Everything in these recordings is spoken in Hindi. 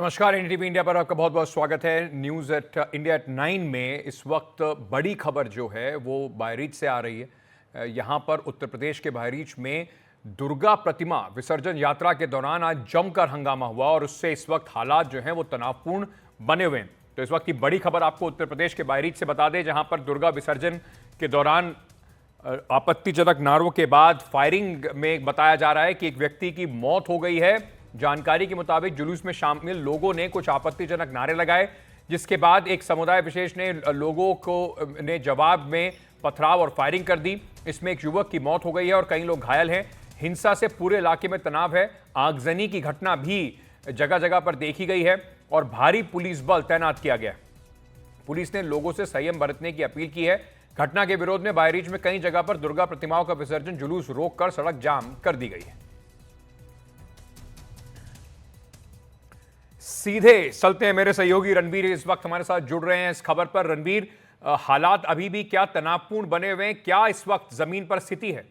नमस्कार, एनडीटीवी इंडिया पर आपका बहुत बहुत स्वागत है। न्यूज़ एट इंडिया एट 9 में इस वक्त बड़ी खबर जो है वो बहरीच से आ रही है। यहाँ पर उत्तर प्रदेश के बहरीच में दुर्गा प्रतिमा विसर्जन यात्रा के दौरान आज जमकर हंगामा हुआ और उससे इस वक्त हालात जो हैं वो तनावपूर्ण बने हुए हैं। तो इस वक्त की बड़ी खबर आपको उत्तर प्रदेश के बहरीच से बता दें, जहाँ पर दुर्गा विसर्जन के दौरान आपत्तिजनक नारों के बाद फायरिंग में बताया जा रहा है कि एक व्यक्ति की मौत हो गई है। जानकारी के मुताबिक जुलूस में शामिल लोगों ने कुछ आपत्तिजनक नारे लगाए, जिसके बाद एक समुदाय विशेष ने लोगों को जवाब में पथराव और फायरिंग कर दी। इसमें एक युवक की मौत हो गई है और कई लोग घायल हैं। हिंसा से पूरे इलाके में तनाव है। आगजनी की घटना भी जगह जगह पर देखी गई है और भारी पुलिस बल तैनात किया गया। पुलिस ने लोगों से संयम बरतने की अपील की है। घटना के विरोध में बहरीच में कई जगह पर दुर्गा प्रतिमाओं का विसर्जन जुलूस रोककर सड़क जाम कर दी गई है। सीधे चलते हैं, मेरे सहयोगी रणवीर इस वक्त हमारे साथ जुड़ रहे हैं इस खबर पर। रणवीर, हालात अभी भी क्या तनावपूर्ण बने हुए हैं? क्या इस वक्त जमीन पर स्थिति है?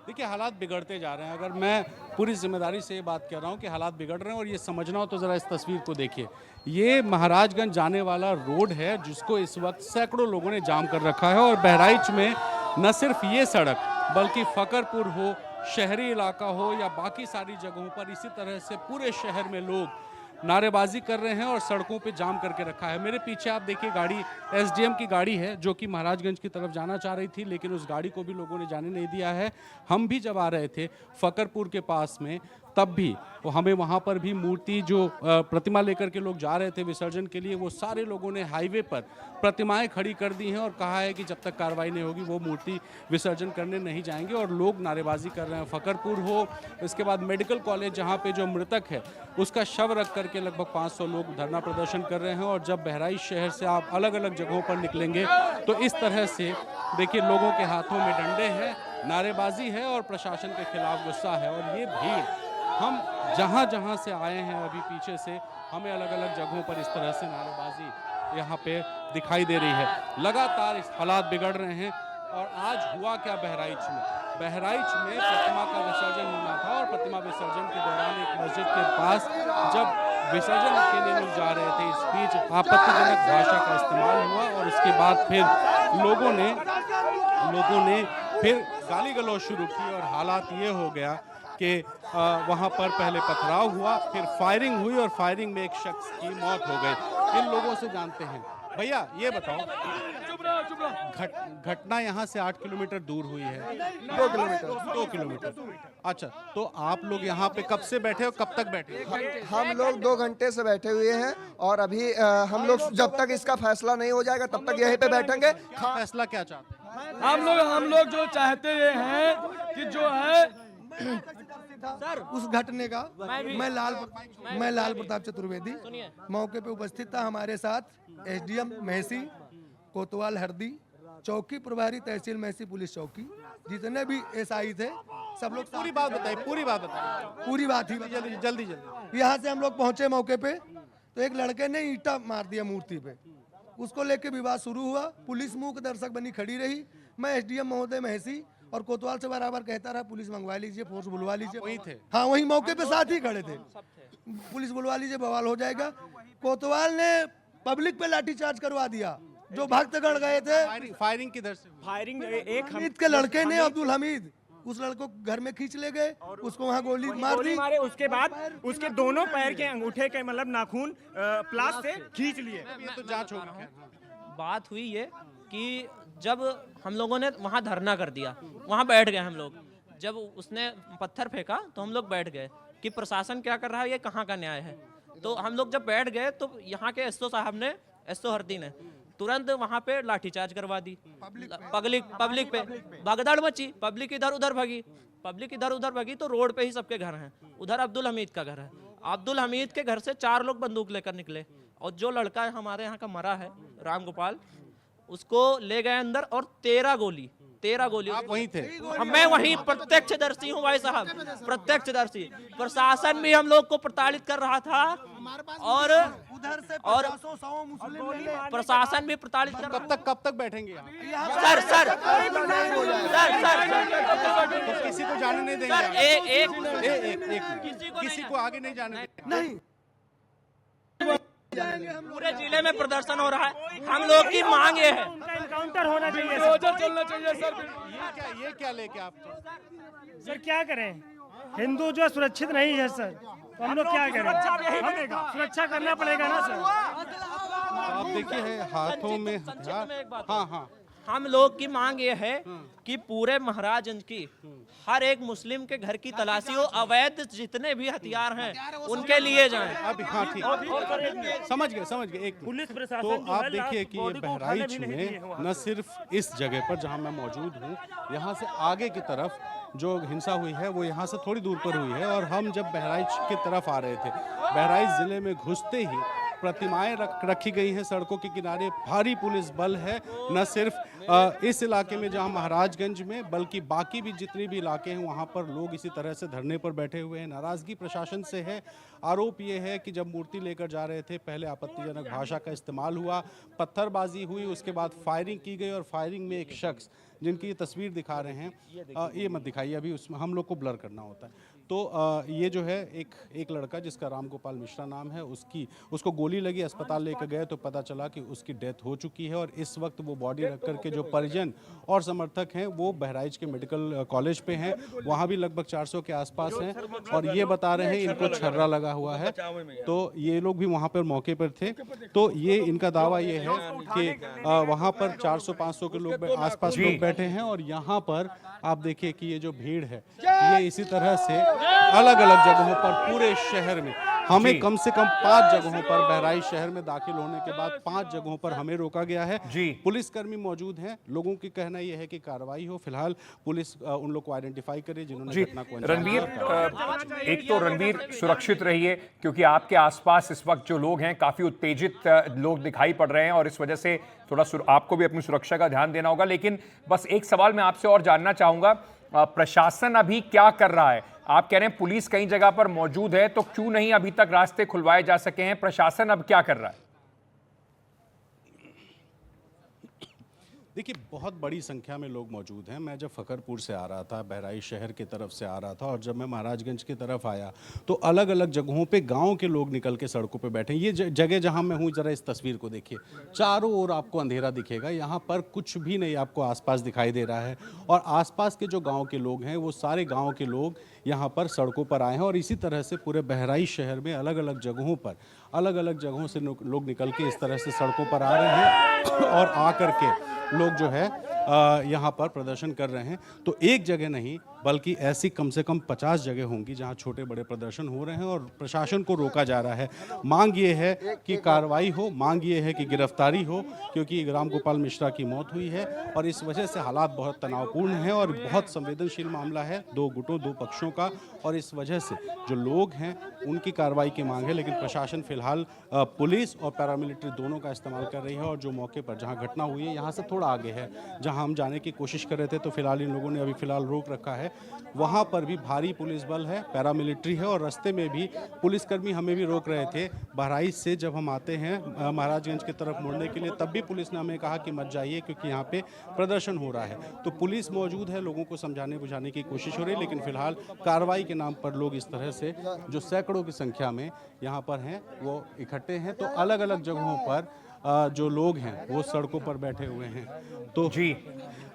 देखिए, हालात बिगड़ते जा रहे हैं। अगर मैं पूरी जिम्मेदारी से ये बात कह रहा हूँ कि हालात बिगड़ रहे हैं और ये समझना हो तो ज़रा इस तस्वीर को देखिए। ये महाराजगंज जाने वाला रोड है जिसको इस वक्त सैकड़ों लोगों ने जाम कर रखा है। और बहराइच में न सिर्फ ये सड़क बल्कि फकरपुर हो, शहरी इलाका हो या बाकी सारी जगहों पर इसी तरह से पूरे शहर में लोग नारेबाजी कर रहे हैं और सड़कों पे जाम करके रखा है। मेरे पीछे आप देखिए, गाड़ी एसडीएम की गाड़ी है जो कि महाराजगंज की तरफ जाना चाह रही थी, लेकिन उस गाड़ी को भी लोगों ने जाने नहीं दिया है। हम भी जब आ रहे थे फकरपुर के पास में, तब भी हमें वहाँ पर भी मूर्ति जो प्रतिमा लेकर के लोग जा रहे थे विसर्जन के लिए, वो सारे लोगों ने हाईवे पर प्रतिमाएं खड़ी कर दी हैं और कहा है कि जब तक कार्रवाई नहीं होगी वो मूर्ति विसर्जन करने नहीं जाएंगे। और लोग नारेबाजी कर रहे हैं। फकरपुर हो, इसके बाद मेडिकल कॉलेज जहाँ पे जो मृतक है उसका शव रख करके लगभग 500 लोग धरना प्रदर्शन कर रहे हैं। और जब बहराइच शहर से आप अलग अलग जगहों पर निकलेंगे तो इस तरह से देखिए, लोगों के हाथों में डंडे हैं, नारेबाजी है और प्रशासन के खिलाफ गुस्सा है। और ये भीड़, हम जहाँ जहाँ से आए हैं अभी पीछे से, हमें अलग अलग जगहों पर इस तरह से नारेबाजी यहाँ पे दिखाई दे रही है। लगातार इस हालात बिगड़ रहे हैं। और आज हुआ क्या बहराइच में? बहराइच में प्रतिमा का विसर्जन होना था और प्रतिमा विसर्जन के दौरान एक मस्जिद के पास जब विसर्जन के लिए लोग जा रहे थे, इस बीच आपत्तिजनक भाषा का इस्तेमाल हुआ और उसके बाद फिर लोगों ने फिर गाली गलौज शुरू की और हालात ये हो गया कि वहाँ पर पहले पथराव हुआ, फिर फायरिंग हुई और फायरिंग में एक शख्स की मौत हो गई। इन लोगों से जानते हैं। भैया ये बताओ, घटना यहाँ से 8 किलोमीटर दूर हुई है। 2 किलोमीटर। अच्छा, तो आप लोग यहाँ पे कब से बैठे हो, कब तक बैठे हो? हम लोग 2 घंटे से बैठे हुए हैं और अभी हम लोग जब तक इसका फैसला नहीं हो जाएगा तब तक यहीं पे बैठेंगे। फैसला क्या चाहते हैं? हम लोग जो चाहते ये हैं कि जो है सर उस घटने का मैं लाल प्रताप चतुर्वेदी मौके पे उपस्थित था। हमारे साथ एसडीएम महसी, कोतवाल हरदी, चौकी प्रभारी तहसील महसी पुलिस चौकी, जितने भी एसआई थे, सब लोग। पूरी बात बताइए। पूरी बात ही जल्दी। यहाँ से हम लोग पहुंचे मौके पे तो एक लड़के ने ईंटा मार दिया मूर्ति पे। उसको लेके विवाद शुरू हुआ। पुलिस मूक दर्शक बनी खड़ी रही। मैं एसडीएम महोदय महसी और कोतवाल से बराबर कहता रहा, पुलिस मंगवा लीजिए, फोर्स बुलवा लीजिए। वही थे? हाँ, वही मौके पे साथ ही खड़े थे। पुलिस बुलवा लीजिए, बवाल हो जाएगा। कोतवाल ने पब्लिक पे लाठीचार्ज करवा दिया। जो भक्तगण गए थे, फायरिंग किधर से? फायरिंग एक हमीद के लड़के ने, अब्दुल हमीद, उस लड़को घर में खींच ले गए, उसको वहाँ गोली मार दी। मारे, उसके बाद उसके दोनों पैर के अंगूठे के मतलब नाखून प्लास से खींच लिए। ये तो जांच होगी। बात हुई ये कि जब हम लोगों ने वहाँ धरना कर दिया, वहाँ बैठ गए हम लोग। जब उसने पत्थर फेंका तो हम लोग बैठ गए कि प्रशासन क्या कर रहा है, ये कहाँ का न्याय है। तो हम लोग जब बैठ गए तो यहाँ के एसओ साहब ने, एसओ हरदी ने तुरंत वहाँ पे लाठीचार्ज करवा दी। पब्लिक पे भगदड़ मची। पब्लिक इधर उधर भगी तो रोड पे ही सबके घर हैं। उधर अब्दुल हमीद का घर है। अब्दुल हमीद के घर से 4 लोग बंदूक लेकर निकले और जो लड़का हमारे यहाँ का मरा है, राम गोपाल, उसको ले गए अंदर और 13 गोली। आप वहीं थे? मैं वहीं प्रत्यक्षदर्शी हूँ भाई साहब, प्रत्यक्षदर्शी। प्रशासन भी हम लोग को प्रताड़ित कर रहा था और उधर से और 100 मुस्लिम ले ले। प्रशासन भी प्रताड़ित कर रहा कब तक बैठेंगे यहाँ है। सर सर तो किसी को जाने नहीं देंगे सर आगे। एक किसी को आगे नहीं जाने देंगे। नहीं पूरे जिले में प्रदर्शन हो रहा है। हम लोग की मांग ये है, उनका इनकाउंटर होना चाहिए सर। चलना चाहिए सर। ये क्या लेके आप सर क्या करें, हिंदू जो सुरक्षित नहीं है सर, तो हम लोग क्या करें, सुरक्षा करना पड़ेगा ना सर। आप देखिए है हाथों में संक्षिप्त में एक बात। हाँ हाँ हम लोग की मांग ये है कि पूरे महाराजगंज की हर एक मुस्लिम के घर की तलाशी हो, अवैध जितने भी हथियार हैं उनके लिए जाएं। अब हाँ ठीक समझ गए एक पुलिस तो प्रशासन आप देखिए कि ये बहराइच में न सिर्फ इस जगह पर जहां मैं मौजूद हूं, यहाँ से आगे की तरफ जो हिंसा हुई है वो यहाँ से थोड़ी दूर पर हुई है। और हम जब बहराइच की तरफ आ रहे थे, बहराइच जिले में घुसते ही प्रतिमाएं रखी गई हैं सड़कों के किनारे, भारी पुलिस बल है। न सिर्फ इस इलाके में जहां महाराजगंज में, बल्कि बाकी भी जितने भी इलाके हैं वहां पर लोग इसी तरह से धरने पर बैठे हुए हैं। नाराजगी प्रशासन से है। आरोप ये है कि जब मूर्ति लेकर जा रहे थे पहले आपत्तिजनक भाषा का इस्तेमाल हुआ, पत्थरबाजी हुई, उसके बाद फायरिंग की गई और फायरिंग में एक शख्स जिनकी ये तस्वीर दिखा रहे हैं, ये मत दिखाइए अभी, उसमें हम लोग को ब्लर करना होता है। तो ये जो है एक लड़का जिसका राम गोपाल मिश्रा नाम है, उसको गोली लगी, अस्पताल लेकर गए तो पता चला कि उसकी डेथ हो चुकी है। और इस वक्त वो बॉडी रख करके जो परिजन और समर्थक हैं वो बहराइच के मेडिकल कॉलेज पे हैं, वहाँ भी लगभग 400 के आसपास हैं। और ये बता रहे हैं इनको छर्रा लगा हुआ है, तो ये लोग भी वहाँ पर मौके पर थे। तो ये इनका दावा ये है कि वहाँ पर 400-500 के लोग आसपास लोग बैठे हैं। और यहाँ पर आप देखिए कि ये जो भीड़ है ये इसी तरह से अलग अलग जगहों पर पूरे शहर में, हमें कम से कम 5 जगहों पर बहराइच शहर में दाखिल होने के बाद 5 जगहों पर हमें रोका गया है। पुलिसकर्मी मौजूद हैं। लोगों की कहना यह है कि कार्रवाई हो। फिलहाल पुलिस उन लोग को आइडेंटिफाई करे जिन्होंने घटना को अंजाम दिया। रणवीर, एक तो रणवीर सुरक्षित रहिए, क्योंकि आपके आसपास इस वक्त जो लोग हैं काफी उत्तेजित लोग दिखाई पड़ रहे हैं और इस वजह से थोड़ा आपको भी अपनी सुरक्षा का ध्यान देना होगा। लेकिन बस एक सवाल मैं आपसे और जानना चाहूंगा, प्रशासन अभी क्या कर रहा है? आप कह रहे हैं पुलिस कई जगह पर मौजूद है, तो क्यों नहीं अभी तक रास्ते खुलवाए जा सके हैं? प्रशासन अब क्या कर रहा है? देखिए बहुत बड़ी संख्या में लोग मौजूद हैं। मैं जब फकरपुर से आ रहा था, बहराइच शहर की तरफ से आ रहा था, और जब मैं महाराजगंज की तरफ आया तो अलग अलग जगहों पे गांव के लोग निकल के सड़कों पे बैठे हैं। ये जगह जहां मैं हूं, जरा इस तस्वीर को देखिए, चारों ओर आपको अंधेरा दिखेगा, यहाँ पर कुछ भी नहीं आपको आसपास दिखाई दे रहा है। और आसपास के जो गाँव के लोग हैं वो सारे गाँव के लोग यहाँ पर सड़कों पर आए हैं। और इसी तरह से पूरे बहराइच शहर में अलग अलग जगहों पर, अलग अलग जगहों से लोग निकल के इस तरह से सड़कों पर आ रहे हैं और आ करके लोग जो है यहाँ पर प्रदर्शन कर रहे हैं। तो एक जगह नहीं बल्कि ऐसी कम से कम 50 जगह होंगी जहाँ छोटे बड़े प्रदर्शन हो रहे हैं और प्रशासन को रोका जा रहा है। मांग ये है कि कार्रवाई हो, मांग ये है कि गिरफ्तारी हो, क्योंकि राम गोपाल मिश्रा की मौत हुई है और इस वजह से हालात बहुत तनावपूर्ण हैं और बहुत संवेदनशील मामला है, 2 गुटों 2 पक्षों का। और इस वजह से जो लोग हैं उनकी कार्रवाई की मांग है। लेकिन प्रशासन फिलहाल पुलिस और पैरामिलिट्री दोनों का इस्तेमाल कर रही है। और जो मौके पर जहाँ घटना हुई है यहाँ से थोड़ा आगे है, जहाँ हम जाने की कोशिश कर रहे थे, तो फिलहाल इन लोगों ने अभी फिलहाल रोक रखा है। वहाँ पर भी भारी पुलिस बल है, पैरामिलिट्री है और रास्ते में भी पुलिसकर्मी हमें भी रोक रहे थे। बहराइच से जब हम आते हैं महाराजगंज की तरफ मुड़ने के लिए, तब भी पुलिस ने हमें कहा कि मत जाइए क्योंकि यहाँ पे प्रदर्शन हो रहा है। तो पुलिस मौजूद है, लोगों को समझाने बुझाने की कोशिश हो रही है। लेकिन फिलहाल कार्रवाई के नाम पर लोग इस तरह से जो सैकड़ों की संख्या में यहाँ पर हैं वो इकट्ठे हैं। तो अलग अलग जगहों पर जो लोग हैं वो सड़कों पर बैठे हुए हैं।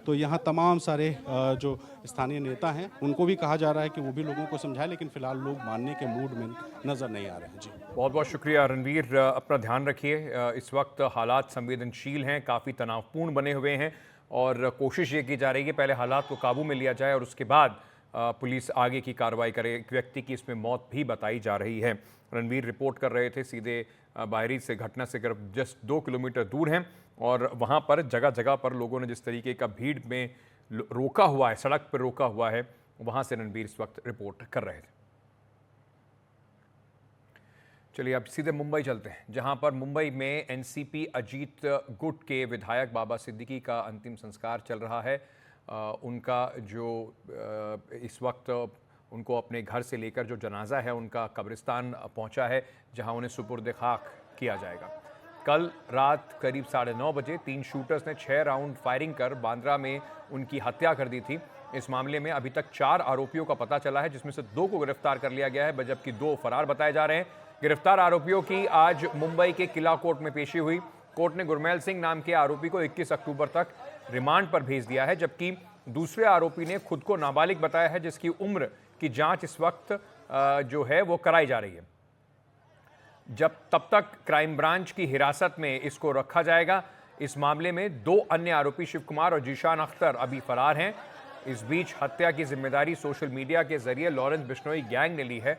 तो यहाँ तमाम सारे जो स्थानीय नेता हैं उनको भी कहा जा रहा है कि वो भी लोगों को समझाए, लेकिन फिलहाल लोग मानने के मूड में नजर नहीं आ रहे हैं। जी बहुत बहुत शुक्रिया रणवीर, अपना ध्यान रखिए। इस वक्त हालात संवेदनशील हैं, काफ़ी तनावपूर्ण बने हुए हैं और कोशिश ये की जा रही है पहले हालात को काबू में लिया जाए और उसके बाद पुलिस आगे की कार्रवाई करे। एक व्यक्ति की इसमें मौत भी बताई जा रही है। रणवीर रिपोर्ट कर रहे थे सीधे बहराइच से, घटना से करीब जस्ट 2 किलोमीटर दूर हैं और वहाँ पर जगह जगह पर लोगों ने जिस तरीके का भीड़ में रोका हुआ है, सड़क पर रोका हुआ है, वहाँ से रणवीर इस वक्त रिपोर्ट कर रहे थे। चलिए अब सीधे मुंबई चलते हैं, जहाँ पर मुंबई में एनसीपी अजीत गुट के विधायक बाबा सिद्दीकी का अंतिम संस्कार चल रहा है। उनका जो इस वक्त उनको अपने घर से लेकर जो जनाजा है उनका कब्रिस्तान पहुंचा है, जहां उन्हें सुपुर्द खाक किया जाएगा। कल रात करीब 9:30 बजे 3 शूटर्स ने 6 राउंड फायरिंग कर बांद्रा में उनकी हत्या कर दी थी। इस मामले में अभी तक 4 आरोपियों का पता चला है, जिसमें से 2 को गिरफ्तार कर लिया गया है, जबकि 2 फरार बताए जा रहे हैं। गिरफ्तार आरोपियों की आज मुंबई के किला कोर्ट में पेशी हुई। कोर्ट ने गुरमेल सिंह नाम के आरोपी को 21 अक्टूबर तक रिमांड पर भेज दिया है, जबकि दूसरे आरोपी ने खुद को नाबालिग बताया है, जिसकी उम्र की जांच इस वक्त जो है वो कराई जा रही है। तब तक क्राइम ब्रांच की हिरासत में इसको रखा जाएगा। इस मामले में 2 अन्य आरोपी शिव कुमार और जीशान अख्तर अभी फरार हैं। इस बीच हत्या की जिम्मेदारी सोशल मीडिया के जरिए लॉरेंस बिश्नोई गैंग ने ली है।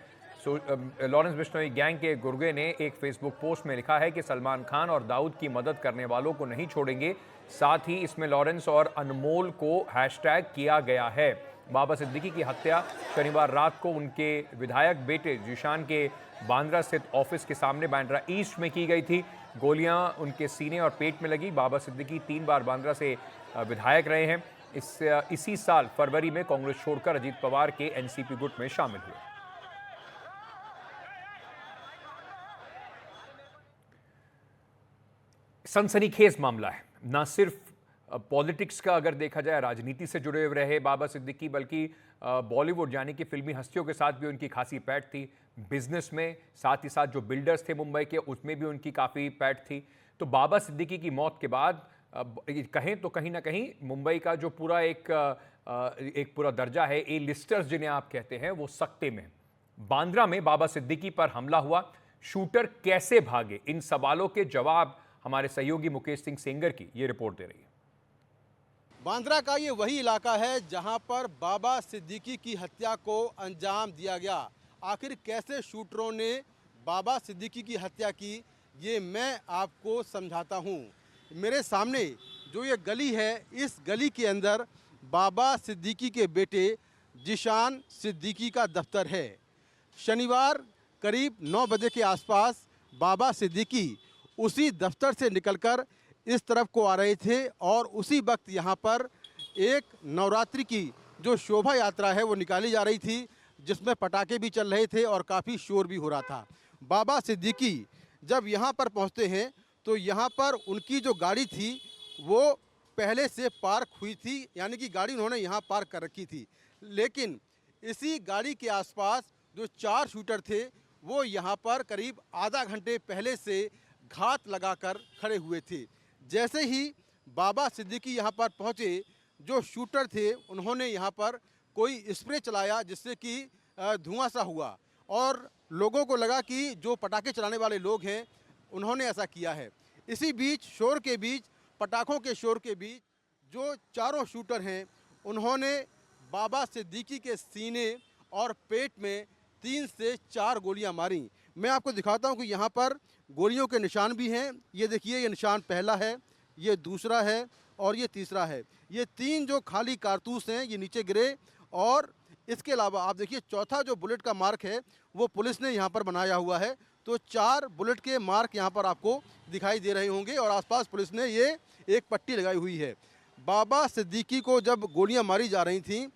लॉरेंस बिश्नोई गैंग के गुर्गे ने एक फेसबुक पोस्ट में लिखा है कि सलमान खान और दाऊद की मदद करने वालों को नहीं छोड़ेंगे। साथ ही इसमें लॉरेंस और अनमोल को हैशटैग किया गया है। बाबा सिद्दीकी की हत्या शनिवार रात को उनके विधायक बेटे जीशान के बांद्रा स्थित ऑफिस के सामने बांद्रा ईस्ट में की गई थी। गोलियां उनके सीने और पेट में लगी। बाबा सिद्दीकी 3 बार बांद्रा से विधायक रहे हैं। इसी साल फरवरी में कांग्रेस छोड़कर अजीत पवार के एनसीपी गुट में शामिल हुए। सनसनीखेज मामला है। ना सिर्फ पॉलिटिक्स का अगर देखा जाए, राजनीति से जुड़े हुए रहे बाबा सिद्दीकी, बल्कि बॉलीवुड यानी कि फिल्मी हस्तियों के साथ भी उनकी खासी पैठ थी। बिजनेस में साथ ही साथ जो बिल्डर्स थे मुंबई के, उसमें भी उनकी काफ़ी पैठ थी। तो बाबा सिद्दीकी की मौत के बाद कहें तो कहीं ना कहीं मुंबई का जो पूरा एक पूरा दर्जा है, ए लिस्टर्स जिन्हें आप कहते हैं, वो सकते में। बांद्रा में बाबा सिद्दीकी पर हमला हुआ, शूटर कैसे भागे, इन सवालों के जवाब हमारे सहयोगी मुकेश सिंह सेंगर की ये रिपोर्ट दे रही है। बांद्रा का ये वही इलाका है जहां पर बाबा सिद्दीकी की हत्या को अंजाम दिया गया। आखिर कैसे शूटरों ने बाबा सिद्दीकी की हत्या की, ये मैं आपको समझाता हूं। मेरे सामने जो ये गली है, इस गली के अंदर बाबा सिद्दीकी के बेटे जीशान सिद्दीकी का दफ्तर है। शनिवार करीब 9 बजे के आसपास बाबा सिद्दीकी उसी दफ्तर से निकलकर इस तरफ को आ रहे थे और उसी वक्त यहाँ पर एक नवरात्रि की जो शोभा यात्रा है वो निकाली जा रही थी, जिसमें पटाखे भी चल रहे थे और काफ़ी शोर भी हो रहा था। बाबा सिद्दीकी जब यहाँ पर पहुँचते हैं तो यहाँ पर उनकी जो गाड़ी थी वो पहले से पार्क हुई थी, यानी कि गाड़ी उन्होंने यहाँ पार्क कर रखी थी। लेकिन इसी गाड़ी के आसपास जो 4 शूटर थे वो यहाँ पर करीब आधा घंटे पहले से घात लगाकर खड़े हुए थे। जैसे ही बाबा सिद्दीकी यहाँ पर पहुँचे, जो शूटर थे उन्होंने यहाँ पर कोई स्प्रे चलाया, जिससे कि धुआं सा हुआ और लोगों को लगा कि जो पटाखे चलाने वाले लोग हैं उन्होंने ऐसा किया है। इसी बीच शोर के बीच, पटाखों के शोर के बीच, जो चारों शूटर हैं उन्होंने बाबा सिद्दीकी के सीने और पेट में 3 से 4 गोलियां मारी। मैं आपको दिखाता हूं कि यहाँ पर गोलियों के निशान भी हैं। ये देखिए, ये निशान पहला है, ये दूसरा है और ये तीसरा है। ये 3 जो खाली कारतूस हैं ये नीचे गिरे और इसके अलावा आप देखिए चौथा जो बुलेट का मार्क है वो पुलिस ने यहाँ पर बनाया हुआ है। तो 4 बुलेट के मार्क यहाँ पर आपको दिखाई दे रहे होंगे और आसपास पुलिस ने ये एक पट्टी लगाई हुई है। बाबा सिद्दीकी को जब गोलियाँ मारी जा रही थीं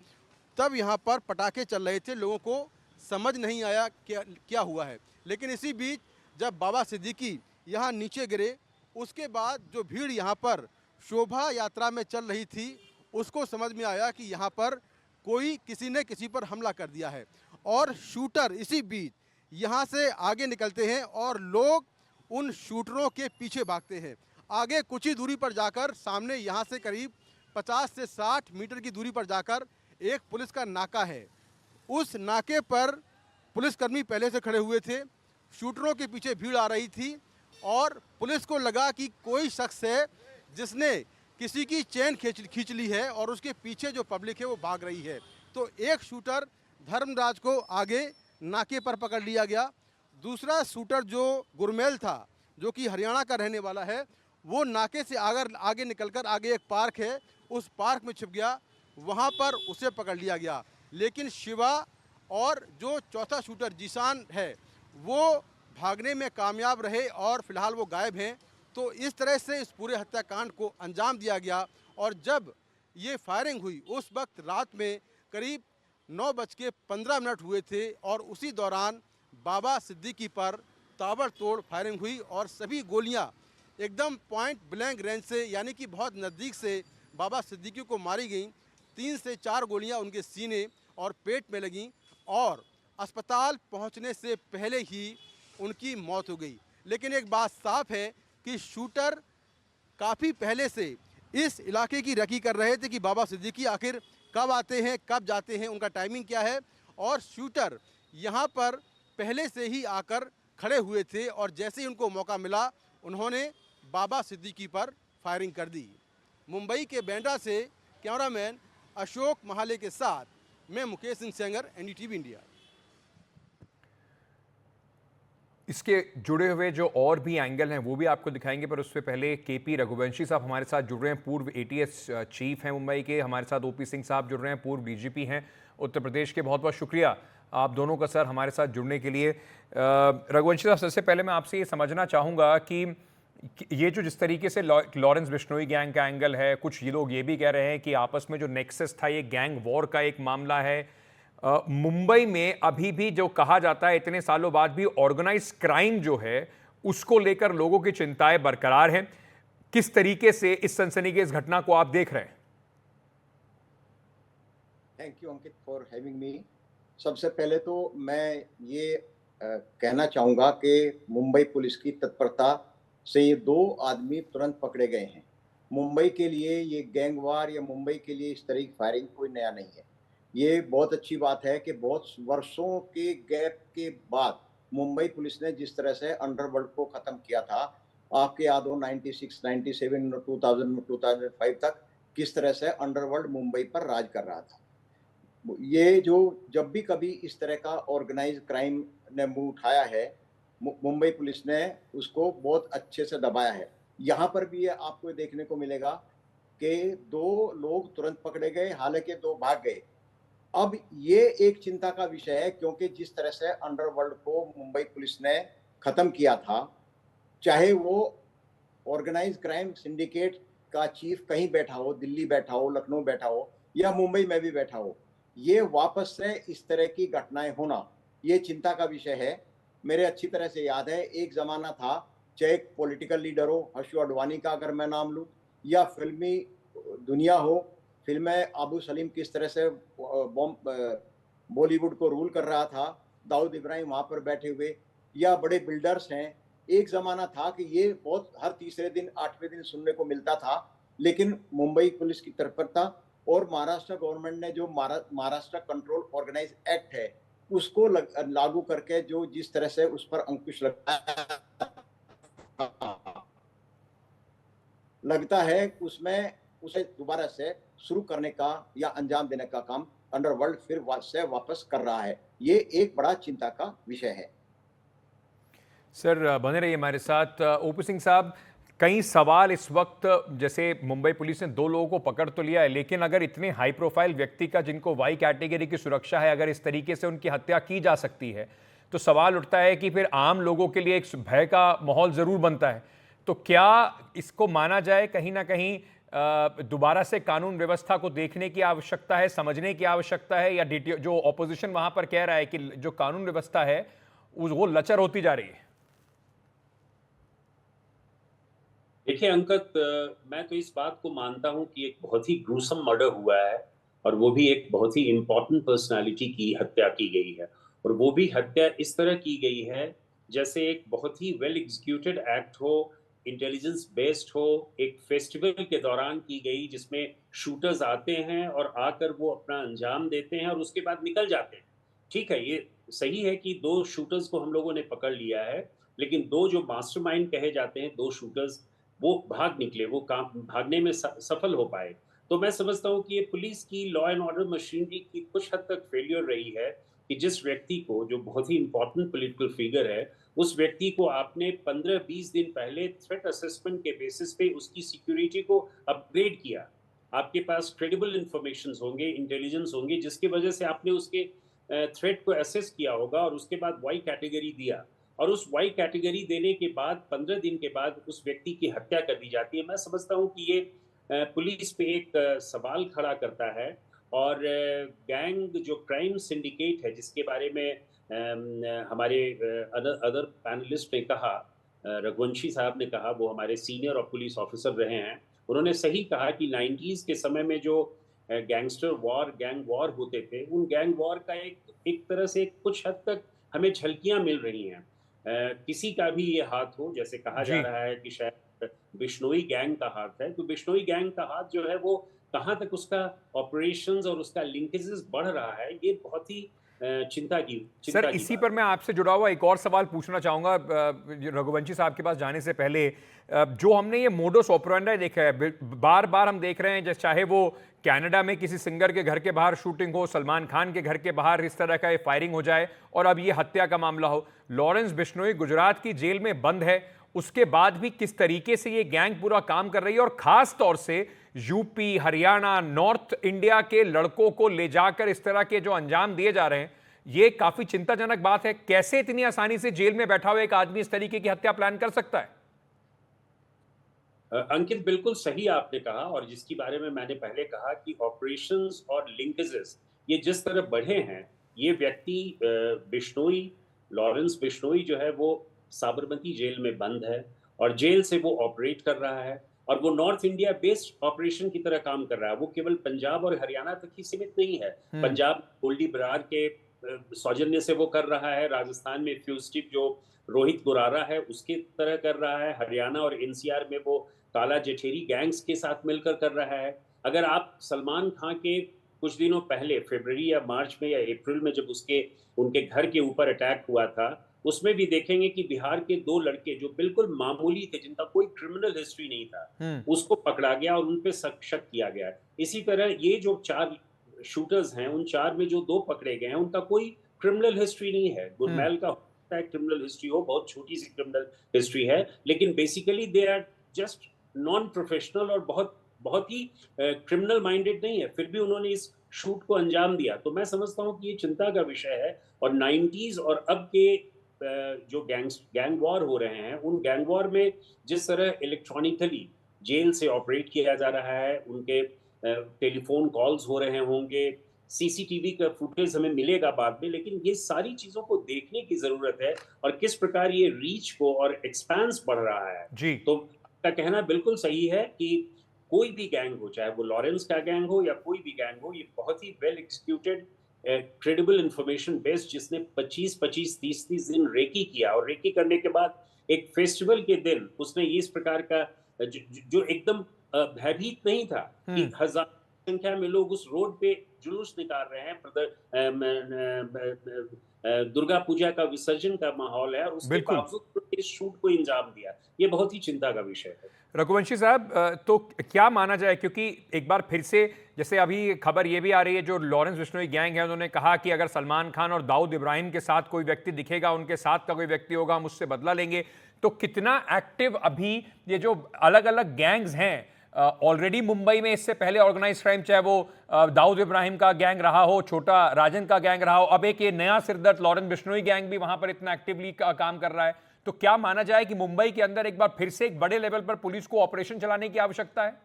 तब यहाँ पर पटाखे चल रहे थे, लोगों को समझ नहीं आया क्या हुआ है। लेकिन इसी बीच जब बाबा सिद्दीकी यहाँ नीचे गिरे, उसके बाद जो भीड़ यहाँ पर शोभा यात्रा में चल रही थी उसको समझ में आया कि यहाँ पर किसी ने किसी पर हमला कर दिया है और शूटर इसी बीच यहाँ से आगे निकलते हैं और लोग उन शूटरों के पीछे भागते हैं। आगे कुछ ही दूरी पर जाकर सामने यहाँ से करीब 50 से 60 मीटर की दूरी पर जाकर एक पुलिस का नाका है। उस नाके पर पुलिसकर्मी पहले से खड़े हुए थे। शूटरों के पीछे भीड़ आ रही थी और पुलिस को लगा कि कोई शख्स है जिसने किसी की चेन खींच ली है और उसके पीछे जो पब्लिक है वो भाग रही है। तो एक शूटर धर्मराज को आगे नाके पर पकड़ लिया गया। दूसरा शूटर जो गुरमेल था, जो कि हरियाणा का रहने वाला है, वो नाके से आगे निकलकर आगे एक पार्क है, उस पार्क में छिप गया, वहाँ पर उसे पकड़ लिया गया। लेकिन शिवा और जो चौथा शूटर जीशान है वो भागने में कामयाब रहे और फिलहाल वो गायब हैं। तो इस तरह से इस पूरे हत्याकांड को अंजाम दिया गया और जब ये फायरिंग हुई उस वक्त रात में करीब 9:15 हुए थे और उसी दौरान बाबा सिद्दीकी पर ताबड़तोड़ फायरिंग हुई और सभी गोलियां एकदम पॉइंट ब्लैंक रेंज से यानी कि बहुत नज़दीक से बाबा सिद्दीकी को मारी गई। 3 से 4 गोलियां उनके सीने और पेट में लगीं और अस्पताल पहुंचने से पहले ही उनकी मौत हो गई। लेकिन एक बात साफ है कि शूटर काफ़ी पहले से इस इलाके की रखी कर रहे थे कि बाबा सिद्दीकी आखिर कब आते हैं, कब जाते हैं, उनका टाइमिंग क्या है। और शूटर यहाँ पर पहले से ही आकर खड़े हुए थे और जैसे ही उनको मौका मिला उन्होंने बाबा सिद्दीकी पर फायरिंग कर दी। मुंबई के बांद्रा से कैमरामैन अशोक महाले के साथ मैं मुकेश सिंह सेंगर, एनडीटीवी इंडिया। इसके जुड़े हुए जो और भी एंगल हैं वो भी आपको दिखाएंगे, पर उससे पहले केपी रघुवंशी साहब हमारे साथ जुड़ रहे हैं, पूर्व एटीएस चीफ हैं मुंबई के। हमारे साथ ओपी सिंह साहब जुड़ रहे हैं, पूर्व डीजीपी हैं उत्तर प्रदेश के। बहुत बहुत शुक्रिया आप दोनों का सर हमारे साथ जुड़ने के लिए। रघुवंशी साहब, सबसे पहले मैं आपसे ये समझना चाहूँगा कि ये जो जिस तरीके से लॉरेंस बिश्नोई गैंग का एंगल है, कुछ ये लोग ये भी कह रहे हैं कि आपस में जो नेक्सस था ये गैंग वॉर का एक मामला है। मुंबई में अभी भी जो कहा जाता है इतने सालों बाद भी ऑर्गेनाइज क्राइम जो है उसको लेकर लोगों की चिंताएं बरकरार हैं। किस तरीके से इस सनसनीखेज घटना को आप देख रहे हैं? Thank you Ankit for having me. सबसे पहले तो मैं ये कहना चाहूँगा कि मुंबई पुलिस की तत्परता से ये 2 आदमी तुरंत पकड़े गए हैं। मुंबई के लिए ये गैंगवार या मुंबई के लिए इस तरह की फायरिंग कोई नया नहीं है। ये बहुत अच्छी बात है कि बहुत वर्षों के गैप के बाद मुंबई पुलिस ने जिस तरह से अंडरवर्ल्ड को ख़त्म किया था, आपके याद हो 96, 97, 2000, 2005 तक किस तरह से अंडरवर्ल्ड मुंबई पर राज कर रहा था। ये जो जब भी कभी इस तरह का ऑर्गेनाइज क्राइम ने मुंह उठाया है, मुंबई पुलिस ने उसको बहुत अच्छे से दबाया है। यहाँ पर भी ये आपको देखने को मिलेगा कि 2 लोग तुरंत पकड़े गए, हालांकि 2 भाग गए। अब ये एक चिंता का विषय है क्योंकि जिस तरह से अंडरवर्ल्ड को मुंबई पुलिस ने खत्म किया था, चाहे वो ऑर्गेनाइज क्राइम सिंडिकेट का चीफ कहीं बैठा हो, दिल्ली बैठा हो, लखनऊ बैठा हो या मुंबई में भी बैठा हो, ये वापस से इस तरह की घटनाएं होना ये चिंता का विषय है। मेरे अच्छी तरह से याद है, एक जमाना था, चाहे पॉलिटिकल लीडर हो, हर्षु अडवाणी का अगर मैं नाम लूं, या फिल्मी दुनिया हो, फिल्में अबू सलीम किस तरह से बॉलीवुड को रूल कर रहा था, दाऊद इब्राहिम वहाँ पर बैठे हुए, या बड़े बिल्डर्स हैं। एक ज़माना था कि ये बहुत हर तीसरे दिन 8वें दिन सुनने को मिलता था, लेकिन मुंबई पुलिस की तत्परता और महाराष्ट्र गवर्नमेंट ने जो महाराष्ट्र कंट्रोल ऑर्गेनाइज एक्ट है उसको लागू करके जो जिस तरह से उस पर अंकुश लगता है उसमें उसे दोबारा से शुरू करने का या अंजाम देने का काम अंडरवर्ल्ड फिर से वापस कर रहा है। ये एक बड़ा चिंता का विषय है। सर बने रहिए हमारे साथ। ओपी सिंह साहब, कई सवाल इस वक्त, जैसे मुंबई पुलिस ने 2 लोगों को पकड़ तो लिया है, लेकिन अगर इतने हाई प्रोफाइल व्यक्ति का जिनको वाई कैटेगरी की सुरक्षा है, अगर इस तरीके से उनकी हत्या की जा सकती है तो सवाल उठता है कि फिर आम लोगों के लिए एक भय का माहौल जरूर बनता है। तो क्या इसको माना जाए कहीं ना कहीं दोबारा से कानून व्यवस्था को देखने की आवश्यकता है, समझने की आवश्यकता है, या जो ऑपोजिशन वहां पर कह रहा है कि जो कानून व्यवस्था है वो लचर होती जा रही है? देखिए अंकित, मैं तो इस बात को मानता हूं कि एक बहुत ही ग्रूसम मर्डर हुआ है और वो भी एक बहुत ही इम्पोर्टेंट पर्सनालिटी की हत्या की गई है, और वो भी हत्या इस तरह की गई है जैसे एक बहुत ही वेल एग्जीक्यूटेड एक्ट हो, इंटेलिजेंस बेस्ड हो, एक फेस्टिवल के दौरान की गई जिसमें शूटर्स आते हैं और आकर वो अपना अंजाम देते हैं और उसके बाद निकल जाते हैं। ठीक है, ये सही है कि 2 शूटर्स को हम लोगों ने पकड़ लिया है, लेकिन 2 जो मास्टरमाइंड कहे जाते हैं 2 शूटर्स, वो भाग निकले, वो काम भागने में सफल हो पाए। तो मैं समझता हूँ कि ये पुलिस की लॉ एंड ऑर्डर मशीनरी की कुछ हद तक फेलियर रही है कि जिस व्यक्ति को, जो बहुत ही इंपॉर्टेंट पॉलिटिकल फिगर है, उस व्यक्ति को आपने 15-20 दिन पहले थ्रेट असेसमेंट के बेसिस पे उसकी सिक्योरिटी को अपग्रेड किया। आपके पास क्रेडिबल इंफॉर्मेशन होंगे, इंटेलिजेंस होंगे, जिसकी वजह से आपने उसके थ्रेट को असेस किया होगा और उसके बाद वाई कैटेगरी दिया, और उस वाई कैटेगरी देने के बाद 15 दिन के बाद उस व्यक्ति की हत्या कर दी जाती है। मैं समझता हूँ कि ये पुलिस पे एक सवाल खड़ा करता है, और गैंग जो क्राइम सिंडिकेट है जिसके बारे में हमारे अदर पैनलिस्ट ने कहा, रघुवंशी साहब ने कहा, वो हमारे सीनियर और पुलिस ऑफिसर रहे हैं, उन्होंने सही कहा कि 90s के समय में जो गैंगस्टर वॉर, गैंग वॉर होते थे, उन गैंग वॉर का एक तरह से कुछ हद तक हमें झलकियां मिल रही हैं। किसी का भी ये हाथ हो, जैसे कहा जा रहा है कि शायद बिश्नोई गैंग का हाथ है, तो बिश्नोई गैंग का हाथ जो है वो कहाँ तक उसका ऑपरेशंस और उसका लिंकेजेस बढ़ रहा है, ये बहुत ही चिंता की सर, इसी पर मैं आपसे जुड़ा हुआ एक और सवाल पूछना चाहूंगा रघुवंशी साहब के पास जाने से पहले। जो हमने ये मोडस ऑपरेंडी देखा है, बार बार हम देख रहे हैं, जैसे चाहे वो कनाडा में किसी सिंगर के घर के बाहर शूटिंग हो, सलमान खान के घर के बाहर इस तरह का ये फायरिंग हो जाए, और अब ये हत्या का मामला हो। लॉरेंस बिश्नोई गुजरात की जेल में बंद है, उसके बाद भी किस तरीके से ये गैंग पूरा काम कर रही है, और खास तौर से यूपी, हरियाणा, नॉर्थ इंडिया के लड़कों को ले जाकर इस तरह के जो अंजाम दिए जा रहे हैं, ये काफी चिंताजनक बात है। कैसे इतनी आसानी से जेल में बैठा हुआ एक आदमी इस तरीके की हत्या प्लान कर सकता है? अंकित, बिल्कुल सही आपने कहा, और जिसके बारे में मैंने पहले कहा कि ऑपरेशंस और लिंकेजेस ये जिस तरह बढ़े हैं, ये व्यक्ति बिश्नोई, लॉरेंस बिश्नोई जो है वो साबरमती जेल में बंद है, और जेल से वो ऑपरेट कर रहा है, और वो नॉर्थ इंडिया बेस्ड ऑपरेशन की तरह काम कर रहा है। वो केवल पंजाब और हरियाणा तक ही सीमित नहीं है। पंजाब गोल्डी बरार के सौजन्य से वो कर रहा है, राजस्थान में फ्यूस्टिप जो रोहित गुरारा है उसके तरह कर रहा है, हरियाणा और एनसीआर में वो काला जठेरी गैंग्स के साथ मिलकर कर रहा है। अगर आप सलमान खान के कुछ दिनों पहले फरवरी या मार्च में या अप्रैल में जब उनके घर के ऊपर अटैक हुआ था, उसमें भी देखेंगे कि बिहार के 2 लड़के जो बिल्कुल मामूली थे, जिनका कोई क्रिमिनल हिस्ट्री नहीं था, उसको पकड़ा गया और उन पे शक किया गया। इसी तरह ये जो 4 शूटर्स हैं, उन 4 में जो 2 पकड़े गए हैं, उनका कोई क्रिमिनल हिस्ट्री नहीं है। गुरमैल का क्रिमिनल हिस्ट्री हो, बहुत छोटी सी क्रिमिनल हिस्ट्री है, लेकिन basically they are just non professional और बहुत ही क्रिमिनल माइंडेड नहीं है, फिर भी उन्होंने इस शूट को अंजाम दिया। तो मैं समझता हूँ कि ये चिंता का विषय है, और 90s और अब के जो गैंग वॉर हो रहे हैं, उन गैंग वॉर में जिस तरह इलेक्ट्रॉनिकली जेल से ऑपरेट किया जा रहा है, उनके टेलीफोन कॉल्स हो रहे होंगे, सीसीटीवी का फुटेज हमें मिलेगा बाद में, लेकिन ये सारी चीजों को देखने की जरूरत है, और किस प्रकार ये रीच को और एक्सपेंस बढ़ रहा है जी। तो आपका कहना बिल्कुल सही है कि कोई भी गैंग हो, चाहे वो लॉरेंस का गैंग हो या कोई भी गैंग हो, ये बहुत ही well executed, credible information based, जिसने 25-25, 30-30 दिन रेकी किया, और रेकी करने के बाद एक फेस्टिवल के दिन उसने इस प्रकार का जो एकदम भयभीत नहीं था कि हजार संख्या में लोग उस रोड पे जुलूस निकाल रहे हैं, दुर्गा पूजा का विसर्जन का माहौल है, और उसके बावजूद इस शूट को अंजाम दिया, ये बहुत ही चिंता का विषय है। रघुवंशी साहब, तो क्या माना जाए, क्योंकि एक बार फिर से जैसे अभी खबर ये भी आ रही है, जो लॉरेंस बिश्नोई गैंग है उन्होंने कहा कि अगर सलमान खान और दाऊद इब्राहिम के साथ कोई व्यक्ति दिखेगा, उनके साथ का कोई व्यक्ति होगा, हम उससे बदला लेंगे। तो कितना एक्टिव अभी ये जो अलग अलग गैंग्स हैं, ऑलरेडी मुंबई में इससे पहले ऑर्गेनाइज क्राइम, चाहे वो दाऊद इब्राहिम का गैंग रहा हो, छोटा राजन का गैंग रहा हो, अब एक ये नया सिरदर्द लॉरेंस बिश्नोई गैंग भी वहां पर इतना एक्टिवली काम कर रहा है, तो क्या माना जाए कि मुंबई के अंदर एक बार फिर से एक बड़े लेवल पर पुलिस को ऑपरेशन चलाने की आवश्यकता है?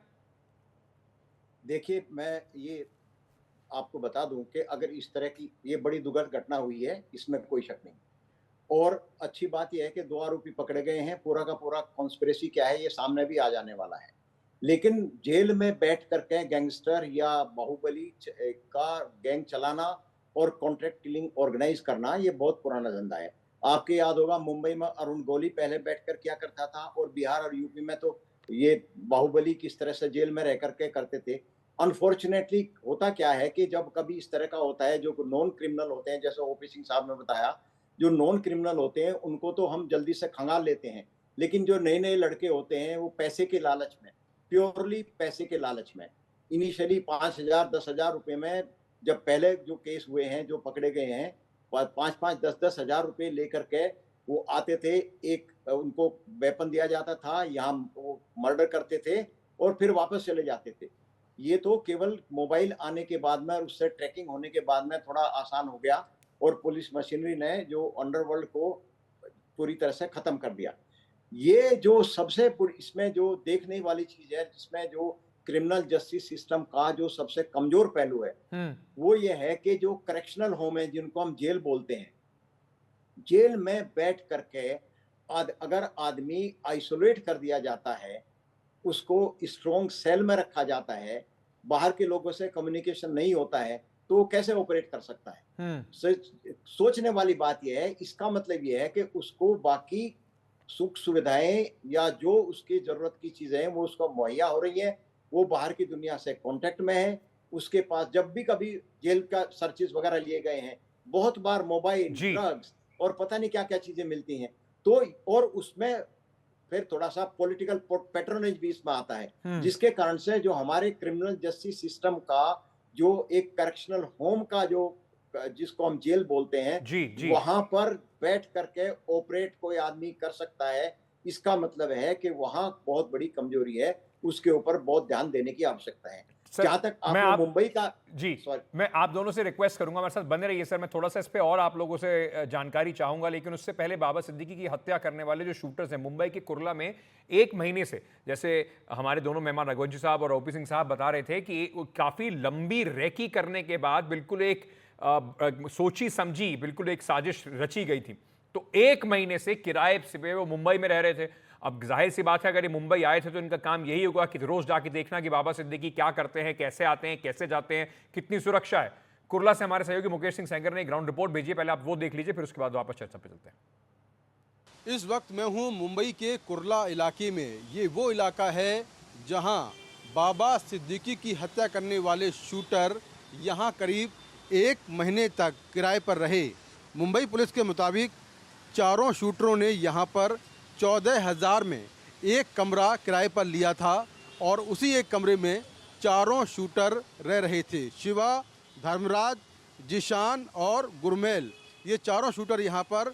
देखिए, मैं ये आपको बता दूं कि अगर इस तरह की ये बड़ी दुखद घटना हुई है, इसमें कोई शक नहीं, और अच्छी बात यह है कि 2 आरोपी पकड़े गए हैं। पूरा का पूरा कॉन्स्पिरेसी क्या है ये सामने भी आ जाने वाला है, लेकिन जेल में बैठ करके गैंगस्टर या बाहुबली का गैंग चलाना और कॉन्ट्रैक्ट किलिंग ऑर्गेनाइज करना, ये बहुत पुराना धंधा है। आपके याद होगा मुंबई में अरुण गोली पहले बैठकर क्या करता था, और बिहार और यूपी में तो ये बाहुबली किस तरह से जेल में रह करके करते थे। अनफॉर्चुनेटली होता क्या है कि जब कभी इस तरह का होता है, जो नॉन क्रिमिनल होते हैं, जैसे ओपी सिंह साहब ने बताया, जो नॉन क्रिमिनल होते हैं उनको तो हम जल्दी से खंगाल लेते हैं, लेकिन जो नए नए लड़के होते हैं वो पैसे के लालच में, प्योरली पैसे के लालच में, इनिशियली 5,000 10,000 रुपए में, जब पहले जो केस हुए हैं, जो पकड़े गए हैं, 5-5 10-10 हजार रुपए लेकर के वो आते थे, एक उनको वेपन दिया जाता था, यहाँ वो मर्डर करते थे और फिर वापस चले जाते थे। ये तो केवल मोबाइल आने के बाद में और उससे ट्रैकिंग होने के बाद में थोड़ा आसान हो गया, और पुलिस मशीनरी ने जो अंडरवर्ल्ड को पूरी तरह से खत्म कर दिया। ये जो सबसे इसमें जो देखने वाली चीज है, जिसमें जो क्रिमिनल जस्टिस सिस्टम का जो सबसे कमजोर पहलू है, वो ये है कि जो करेक्शनल होम है, जिनको हम जेल बोलते हैं, जेल में बैठ करके अगर आदमी आइसोलेट कर दिया जाता है, उसको स्ट्रॉन्ग सेल में रखा जाता है, बाहर के लोगों से कम्युनिकेशन नहीं होता है, तो वो कैसे ऑपरेट कर सकता है? सोचने वाली बात यह है, इसका मतलब यह है कि उसको बाकी सुख सुविधाएं या जो उसकी जरूरत की चीजें हैं वो उसको मुहैया हो रही है, वो बाहर की दुनिया से कांटेक्ट में है, उसके पास जब भी कभी जेल का सर्चेस वगैरह लिए गए हैं, बहुत बार मोबाइल, ड्रग्स और पता नहीं क्या क्या चीजें मिलती हैं। तो और उसमें फिर थोड़ा सा पॉलिटिकल पैट्रोनेज भी इसमें आता है, जिसके कारण से जो हमारे क्रिमिनल जस्टिस सिस्टम का जो एक करेक्शनल होम का जो जिसको हम जेल बोलते हैं, वहां पर बैठ करके ऑपरेट कोई आदमी कर सकता है। इसका मतलब है कि वहां बहुत बड़ी कमजोरी है, उसके ऊपर बहुत ध्यान देने की आवश्यकता है। जहां तक आप मुंबई का मैं आप दोनों से रिक्वेस्ट करूंगा, मेरे साथ बने रहिए सर। मैं थोड़ा सा इस पे और आप लोगों से जानकारी चाहूंगा, लेकिन उससे पहले बाबा सिद्दीकी की हत्या करने वाले जो शूटर्स हैं मुंबई के कुर्ला में, 1 महीने से, जैसे हमारे दोनों मेहमान रघुवंशी साहब और ओपी सिंह साहब बता रहे थे कि काफी लंबी रेकी करने के बाद बिल्कुल एक सोची समझी बिल्कुल एक साजिश रची गई थी। तो 1 महीने से किराए पे वो मुंबई में रह रहे थे। अब जाहिर सी बात है, अगर ये मुंबई आए थे तो इनका काम यही होगा कि रोज जाके देखना कि बाबा सिद्दीकी क्या करते हैं, कैसे आते हैं, कैसे जाते हैं, कितनी सुरक्षा है। कुर्ला से हमारे सहयोगी मुकेश सिंह सेंगर ने ग्राउंड रिपोर्ट भेजी है, पहले आप वो देख लीजिए, फिर उसके बाद वापस चर्चा पे चलते हैं। इस वक्त मैं हूं मुंबई के कुर्ला इलाके में। ये वो इलाका है जहां बाबा सिद्दीकी की हत्या करने वाले शूटर यहां करीब 1 महीने तक किराए पर रहे। मुंबई पुलिस के मुताबिक चारों शूटरों ने यहां पर 14,000 में एक कमरा किराए पर लिया था और उसी एक कमरे में चारों शूटर रह रहे थे। शिवा, धर्मराज, जिशान और गुरमेल, ये चारों शूटर यहाँ पर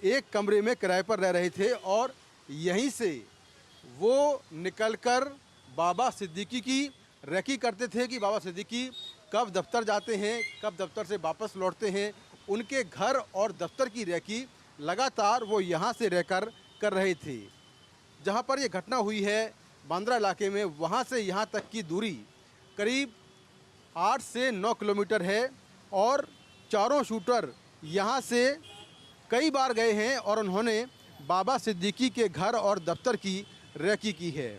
एक कमरे में किराए पर रह रहे थे और यहीं से वो निकलकर बाबा सिद्दीकी की रेकी करते थे कि बाबा सिद्दीकी कब दफ्तर जाते हैं, कब दफ्तर से वापस लौटते हैं। उनके घर और दफ्तर की रेकी लगातार वो यहाँ से रहकर कर रहे थे। जहाँ पर ये घटना हुई है बांद्रा इलाके में, वहाँ से यहाँ तक की दूरी करीब 8 से 9 किलोमीटर है और चारों शूटर यहाँ से कई बार गए हैं और उन्होंने बाबा सिद्दीकी के घर और दफ्तर की रेकी की है।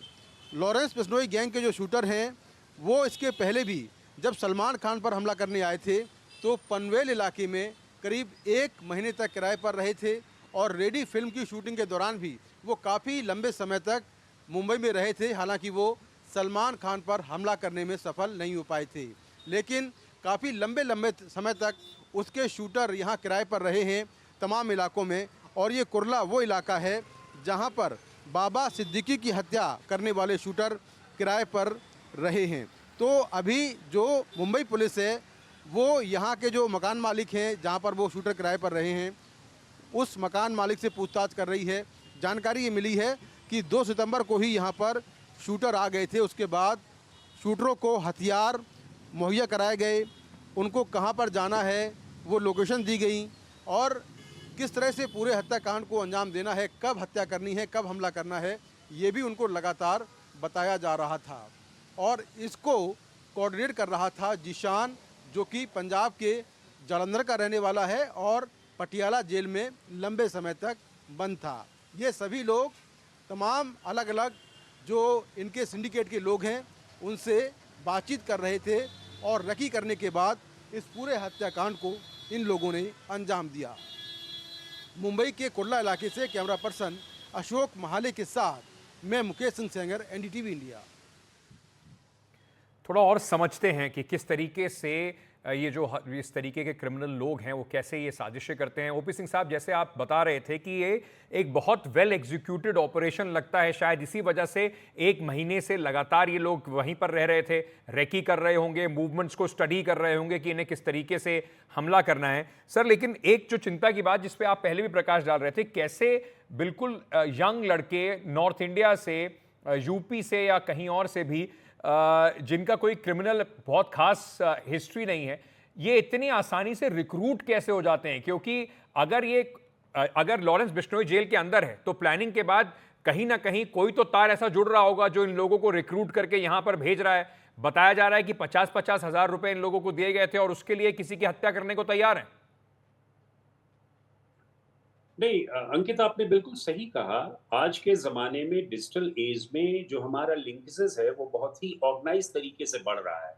लॉरेंस बिश्नोई गैंग के जो शूटर हैं वो इसके पहले भी जब सलमान खान पर हमला करने आए थे तो पनवेल इलाके में करीब 1 महीने तक किराए पर रहे थे और रेडी फिल्म की शूटिंग के दौरान भी वो काफ़ी लंबे समय तक मुंबई में रहे थे। हालांकि वो सलमान खान पर हमला करने में सफल नहीं हो पाए थे, लेकिन काफ़ी लंबे समय तक उसके शूटर यहाँ किराए पर रहे हैं तमाम इलाकों में। और ये कुर्ला वो इलाका है जहाँ पर बाबा सिद्दीकी की हत्या करने वाले शूटर किराए पर रहे हैं। तो अभी जो मुंबई पुलिस है वो यहाँ के जो मकान मालिक हैं जहाँ पर वो शूटर किराए पर रहे हैं, उस मकान मालिक से पूछताछ कर रही है। जानकारी ये मिली है कि 2 सितंबर को ही यहाँ पर शूटर आ गए थे। उसके बाद शूटरों को हथियार मुहैया कराए गए, उनको कहाँ पर जाना है वो लोकेशन दी गई और किस तरह से पूरे हत्याकांड को अंजाम देना है, कब हत्या करनी है, कब हमला करना है, ये भी उनको लगातार बताया जा रहा था। और इसको कोऑर्डिनेट कर रहा था जिशान, जो कि पंजाब के जालंधर का रहने वाला है और पटियाला जेल में लंबे समय तक बंद था। ये सभी लोग तमाम अलग अलग जो इनके सिंडिकेट के लोग हैं उनसे बातचीत कर रहे थे और रेकी करने के बाद इस पूरे हत्याकांड को इन लोगों ने अंजाम दिया। मुंबई के कुर्ला इलाके से कैमरा पर्सन अशोक महाले के साथ मैं मुकेश सिंह सेंगर, एनडीटीवी इंडिया। थोड़ा और समझते हैं कि किस तरीके से ये जो इस तरीके के क्रिमिनल लोग हैं वो कैसे ये साजिशें करते हैं। ओपी सिंह साहब, जैसे आप बता रहे थे कि ये एक बहुत वेल एग्जीक्यूटेड ऑपरेशन लगता है, शायद इसी वजह से 1 महीने से लगातार ये लोग वहीं पर रह रहे थे, रेकी कर रहे होंगे, मूवमेंट्स को स्टडी कर रहे होंगे कि इन्हें किस तरीके से हमला करना है। सर, लेकिन एक जो चिंता की बात जिस पे आप पहले भी प्रकाश डाल रहे थे, कैसे बिल्कुल यंग लड़के नॉर्थ इंडिया से, यूपी से या कहीं और से भी, जिनका कोई क्रिमिनल बहुत खास हिस्ट्री नहीं है, ये इतनी आसानी से रिक्रूट कैसे हो जाते हैं? क्योंकि अगर लॉरेंस बिश्नोई जेल के अंदर है तो प्लानिंग के बाद कहीं ना कहीं कोई तो तार ऐसा जुड़ रहा होगा जो इन लोगों को रिक्रूट करके यहां पर भेज रहा है। बताया जा रहा है कि 50-50 हज़ार रुपए इन लोगों को दिए गए थे और उसके लिए किसी की हत्या करने को तैयार हैं। नहीं अंकित, आपने बिल्कुल सही कहा। आज के ज़माने में डिजिटल एज में जो हमारा लिंकेजेस है वो बहुत ही ऑर्गेनाइज तरीके से बढ़ रहा है,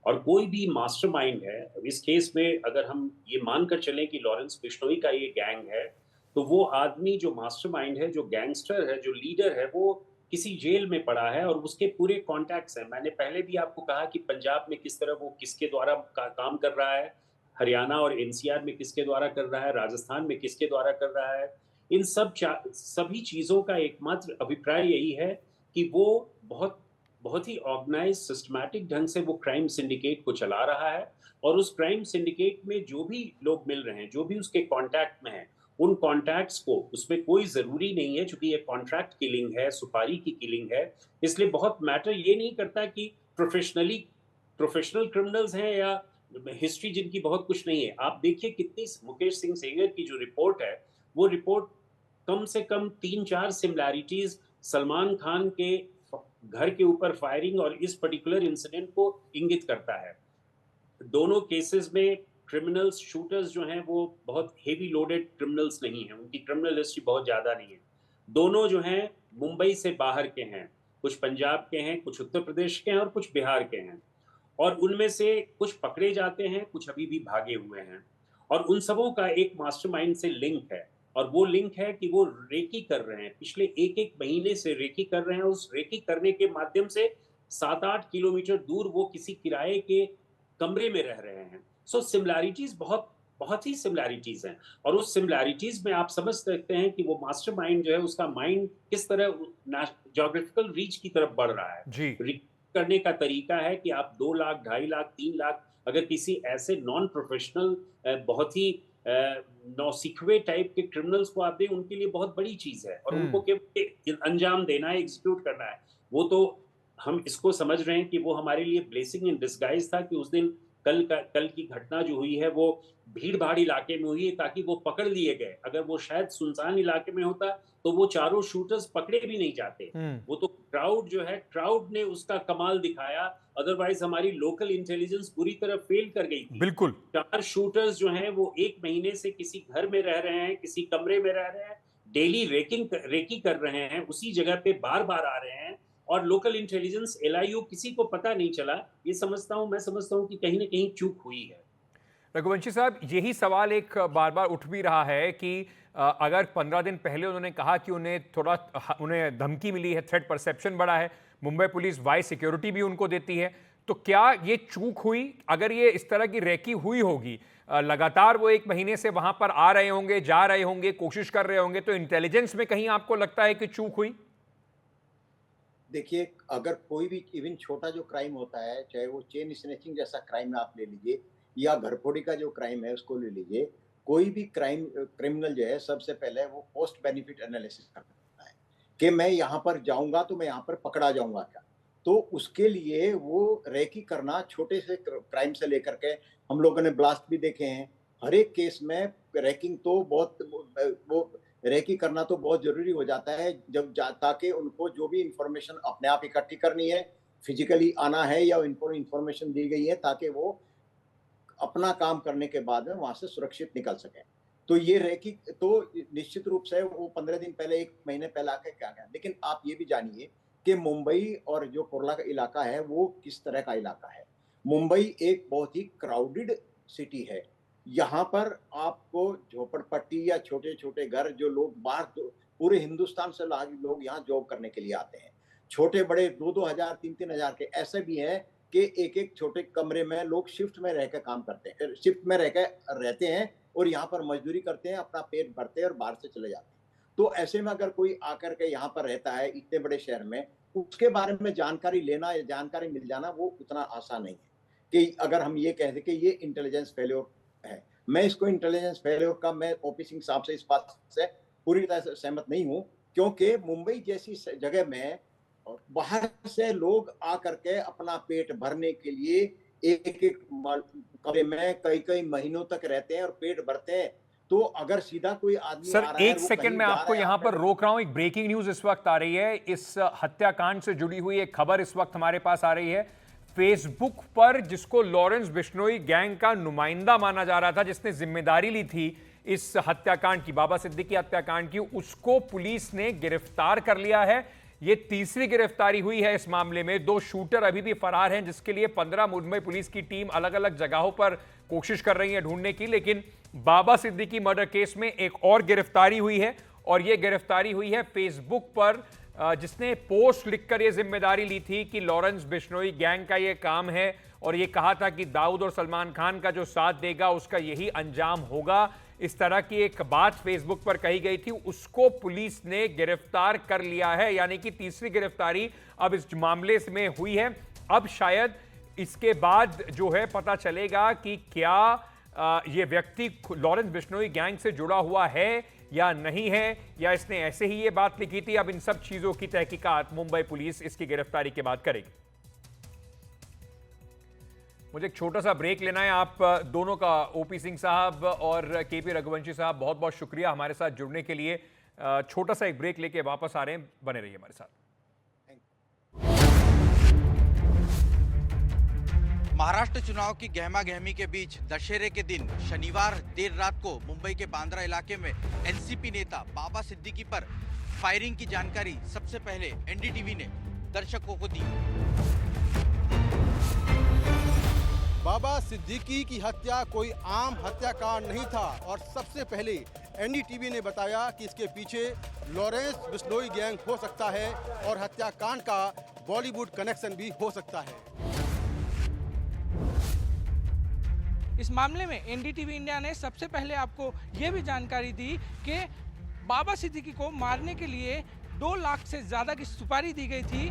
और कोई भी मास्टरमाइंड है, इस केस में अगर हम ये मानकर चलें कि लॉरेंस बिश्नोई का ये गैंग है, तो वो आदमी जो मास्टरमाइंड है, जो गैंगस्टर है, जो लीडर है, वो किसी जेल में पड़ा है और उसके पूरे कॉन्टैक्ट्स हैं। मैंने पहले भी आपको कहा कि पंजाब में किस तरह वो किसके द्वारा काम कर रहा है, हरियाणा और एनसीआर में किसके द्वारा कर रहा है, राजस्थान में किसके द्वारा कर रहा है। इन सभी चीज़ों का एकमात्र अभिप्राय यही है कि वो बहुत बहुत ही ऑर्गेनाइज सिस्टमैटिक ढंग से वो क्राइम सिंडिकेट को चला रहा है, और उस क्राइम सिंडिकेट में जो भी लोग मिल रहे हैं, जो भी उसके कॉन्टैक्ट में हैं, उन कॉन्टैक्ट्स को, उसमें कोई ज़रूरी नहीं है, चूंकि ये कॉन्ट्रैक्ट किलिंग है, सुपारी की किलिंग है, इसलिए बहुत मैटर ये नहीं करता कि प्रोफेशनल क्रिमिनल्स हैं या हिस्ट्री जिनकी बहुत कुछ नहीं है। आप देखिए कितनी मुकेश सिंह सेंगर की जो रिपोर्ट है, वो रिपोर्ट कम से कम 3-4 सिमिलैरिटीज सलमान खान के घर के ऊपर फायरिंग और इस पर्टिकुलर इंसिडेंट को इंगित करता है। दोनों केसेस में क्रिमिनल्स, शूटर्स जो हैं वो बहुत हेवी लोडेड क्रिमिनल्स नहीं हैं, उनकी क्रिमिनल हिस्ट्री बहुत ज़्यादा नहीं है। दोनों जो हैं मुंबई से बाहर के हैं, कुछ पंजाब के हैं, कुछ उत्तर प्रदेश के हैं और कुछ बिहार के हैं, और उनमें से कुछ पकड़े जाते हैं, कुछ अभी भी भागे हुए हैं, और उन सबों का एक मास्टरमाइंड से लिंक है, और वो लिंक है कि वो रेकी कर रहे हैं, पिछले एक महीने से रेकी कर रहे हैं। उस रेकी करने के माध्यम से 7-8 किलोमीटर दूर वो किसी किराए के कमरे में रह रहे हैं। सो सिमिलैरिटीज बहुत ही सिमिलैरिटीज हैं, और उस सिमिलैरिटीज में आप समझ सकते हैं कि वो मास्टरमाइंड जो है, उसका माइंड किस तरह ज्योग्राफिकल रीच की तरफ बढ़ रहा है। जी करने का तरीका है कि आप 2 लाख, 2.5 लाख, 3 लाख अगर किसी ऐसे नॉन प्रोफेशनल, बहुत ही नौसिखवे टाइप के क्रिमिनल्स को आप दें, उनके लिए बहुत बड़ी चीज है, और उनको केवल अंजाम देना है, एग्जीक्यूट करना है। वो तो हम इसको समझ रहे हैं कि वो हमारे लिए ब्लेसिंग इन डिस्गाइज था कि उस दिन कल की घटना जो हुई है वो भीड़ भाड़ इलाके में हुई है, ताकि वो पकड़ लिए गए। अगर वो शायद सुनसान इलाके में होता तो वो चारों शूटर्स पकड़े भी नहीं जाते। वो तो क्राउड जो है, क्राउड ने उसका कमाल दिखाया, अदरवाइज हमारी लोकल इंटेलिजेंस पूरी तरह फेल कर गई थी। बिल्कुल। 4 शूटर्स जो हैं वो 1 महीने से किसी घर में रह रहे हैं, किसी कमरे में रह रहे हैं, डेली रेकी कर रहे हैं, उसी जगह पे बार बार आ रहे हैं, और लोकल इंटेलिजेंस, LIU, किसी को पता नहीं चला। मैं समझता हूँ कि कहीं ना कहीं चूक हुई है। रघुवंशी साहब, यही सवाल एक बार बार उठ भी रहा है कि अगर 15 दिन पहले उन्होंने कहा कि उन्हें धमकी मिली है, थ्रेट परसेप्शन बढ़ा है, मुंबई पुलिस वाई सिक्योरिटी भी उनको देती है, तो क्या ये चूक हुई? अगर ये इस तरह की रेकी हुई होगी, लगातार वो 1 महीने से वहां पर आ रहे होंगे, जा रहे होंगे, कोशिश कर रहे होंगे, तो इंटेलिजेंस में कहीं आपको लगता है कि चूक हुई? देखिए, अगर कोई भी इवन छोटा जो क्राइम होता है, चाहे वो चेन स्नैचिंग जैसा क्राइम आप ले लीजिए, या घरफोड़ी का जो क्राइम है उसको ले लीजिए, कोई भी क्रिमिनल जो है, सबसे पहले वो कॉस्ट बेनिफिट एनालिसिस करता है कि मैं यहाँ पर जाऊंगा तो मैं यहाँ पर पकड़ा जाऊंगा क्या। तो उसके लिए वो रेकी करना, छोटे से क्राइम से लेकर के, हम लोगों ने ब्लास्ट भी देखे हैं, हर एक केस में रेकिंग तो वो रेकी करना तो बहुत जरूरी हो जाता है, ताकि उनको जो भी इंफॉर्मेशन अपने आप इकट्ठी करनी है, फिजिकली आना है, या इनको इंफॉर्मेशन दी गई है ताकि वो अपना काम करने के बाद में वहां से सुरक्षित निकल सके। तो ये रेकी तो निश्चित रूप से वो 15 दिन पहले, 1 महीने पहले आके क्या गया। लेकिन आप ये भी जानिए कि मुंबई और जो कुर्ला का इलाका है वो किस तरह का इलाका है। मुंबई एक बहुत ही क्राउडेड सिटी है। यहाँ पर आपको झोपड़पट्टी या छोटे छोटे घर, जो लोग बाहर पूरे हिंदुस्तान से लोग यहाँ जॉब करने के लिए आते हैं, छोटे बड़े 2-2 हजार, 3-3 हजार के ऐसे भी हैं कि एक छोटे कमरे में लोग शिफ्ट में रहकर काम करते हैं, शिफ्ट में रहकर रहते हैं, और यहाँ पर मजदूरी करते हैं, अपना पेट भरते हैं और बाहर से चले जाते हैं। तो ऐसे में अगर कोई आकर के यहाँ पर रहता है इतने बड़े शहर में, उसके बारे में जानकारी लेना या जानकारी मिल जाना वो उतना आसान नहीं है कि अगर हम ये कह दें कि ये इंटेलिजेंस फेल्योर है। मैं इसको इंटेलिजेंस फेल्योर का, मैं ओपी सिंह साहब से इस बात से पूरी तरह से सहमत नहीं हूँ, क्योंकि मुंबई जैसी जगह में बाहर से लोग आकर के अपना पेट भरने के लिए एक कमरे में कई महीनों तक रहते हैं और पेट भरते हैं। तो अगर सीधा कोई आदमी सर, 1 सेकंड में आपको यहां पर रोक रहा हूं। एक ब्रेकिंग न्यूज इस वक्त आ रही है। इस हत्याकांड से जुड़ी हुई एक खबर इस वक्त हमारे पास आ रही है। फेसबुक पर जिसको लॉरेंस बिश्नोई गैंग का नुमाइंदा माना जा रहा था, जिसने जिम्मेदारी ली थी इस हत्याकांड की, बाबा सिद्दीकी हत्याकांड की, उसको पुलिस ने गिरफ्तार कर लिया है। ये तीसरी गिरफ्तारी हुई है इस मामले में। 2 शूटर अभी भी फरार हैं, जिसके लिए 15 मुंबई पुलिस की टीम अलग अलग जगहों पर कोशिश कर रही है ढूंढने की। लेकिन बाबा सिद्दीकी मर्डर केस में एक और गिरफ्तारी हुई है, और यह गिरफ्तारी हुई है फेसबुक पर, जिसने पोस्ट लिखकर यह जिम्मेदारी ली थी कि लॉरेंस बिश्नोई गैंग का यह काम है, और यह कहा था कि दाऊद और सलमान खान का जो साथ देगा उसका यही अंजाम होगा। इस तरह की एक बात फेसबुक पर कही गई थी, उसको पुलिस ने गिरफ्तार कर लिया है। यानी कि तीसरी गिरफ्तारी अब इस मामले में हुई है। अब शायद इसके बाद जो है पता चलेगा कि क्या ये व्यक्ति लॉरेंस बिश्नोई गैंग से जुड़ा हुआ है या नहीं है, या इसने ऐसे ही ये बात लिखी थी। अब इन सब चीजों की तहकीकात मुंबई पुलिस इसकी गिरफ्तारी के बाद करेगी। मुझे एक छोटा सा ब्रेक लेना है। आप दोनों का, ओपी सिंह साहब और केपी रघुवंशी साहब, बहुत बहुत शुक्रिया हमारे साथ जुड़ने के लिए। छोटा सा एक ब्रेक लेके वापस आ रहे हैं, बने रहिए हमारे साथ। महाराष्ट्र चुनाव की गहमा गहमी के बीच दशहरे के दिन शनिवार देर रात को मुंबई के बांद्रा इलाके में एनसीपी नेता बाबा सिद्दीकी पर फायरिंग की जानकारी सबसे पहले एनडीटीवी ने दर्शकों को दी। बाबा सिद्दीकी की हत्या कोई आम हत्याकांड नहीं था, और सबसे पहले एनडीटीवी ने बताया कि इसके पीछे लॉरेंस बिश्नोई गैंग हो सकता है, और हत्याकांड का बॉलीवुड कनेक्शन भी हो सकता है। इस मामले में एनडीटीवी इंडिया ने सबसे पहले आपको यह भी जानकारी दी कि बाबा सिद्दीकी को मारने के लिए 2 लाख से ज्यादा की सुपारी दी गई थी।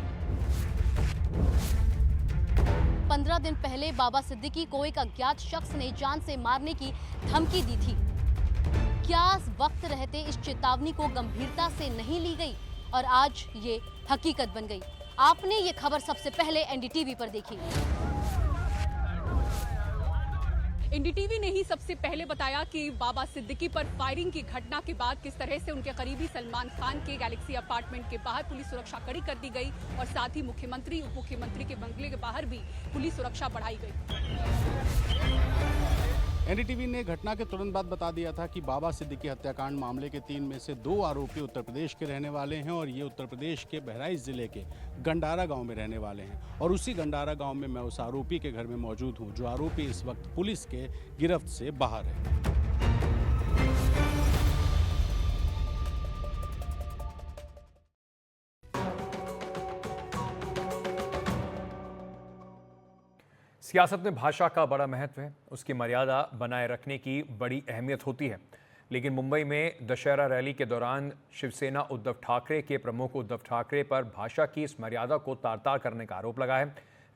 15 दिन पहले बाबा सिद्दीकी को एक अज्ञात शख्स ने जान से मारने की धमकी दी थी। क्या वक्त रहते इस चेतावनी को गंभीरता से नहीं ली गई, और आज ये हकीकत बन गई। आपने ये खबर सबसे पहले एनडीटीवी पर देखी। एनडीटीवी ने ही सबसे पहले बताया कि बाबा सिद्दीकी पर फायरिंग की घटना के बाद किस तरह से उनके करीबी सलमान खान के गैलेक्सी अपार्टमेंट के बाहर पुलिस सुरक्षा कड़ी कर दी गई, और साथ ही मुख्यमंत्री उप मुख्यमंत्री के बंगले के बाहर भी पुलिस सुरक्षा बढ़ाई गई। एनडीटीवी ने घटना के तुरंत बाद बता दिया था कि बाबा सिद्दीकी हत्याकांड मामले के 3 में से 2 आरोपी उत्तर प्रदेश के रहने वाले हैं, और ये उत्तर प्रदेश के बहराइच जिले के गंडारा गांव में रहने वाले हैं। और उसी गंडारा गांव में मैं उस आरोपी के घर में मौजूद हूं, जो आरोपी इस वक्त पुलिस के गिरफ्त से बाहर है। सियासत में भाषा का बड़ा महत्व है, उसकी मर्यादा बनाए रखने की बड़ी अहमियत होती है। लेकिन मुंबई में दशहरा रैली के दौरान शिवसेना उद्धव ठाकरे के प्रमुख उद्धव ठाकरे पर भाषा की इस मर्यादा को तार-तार करने का आरोप लगा है।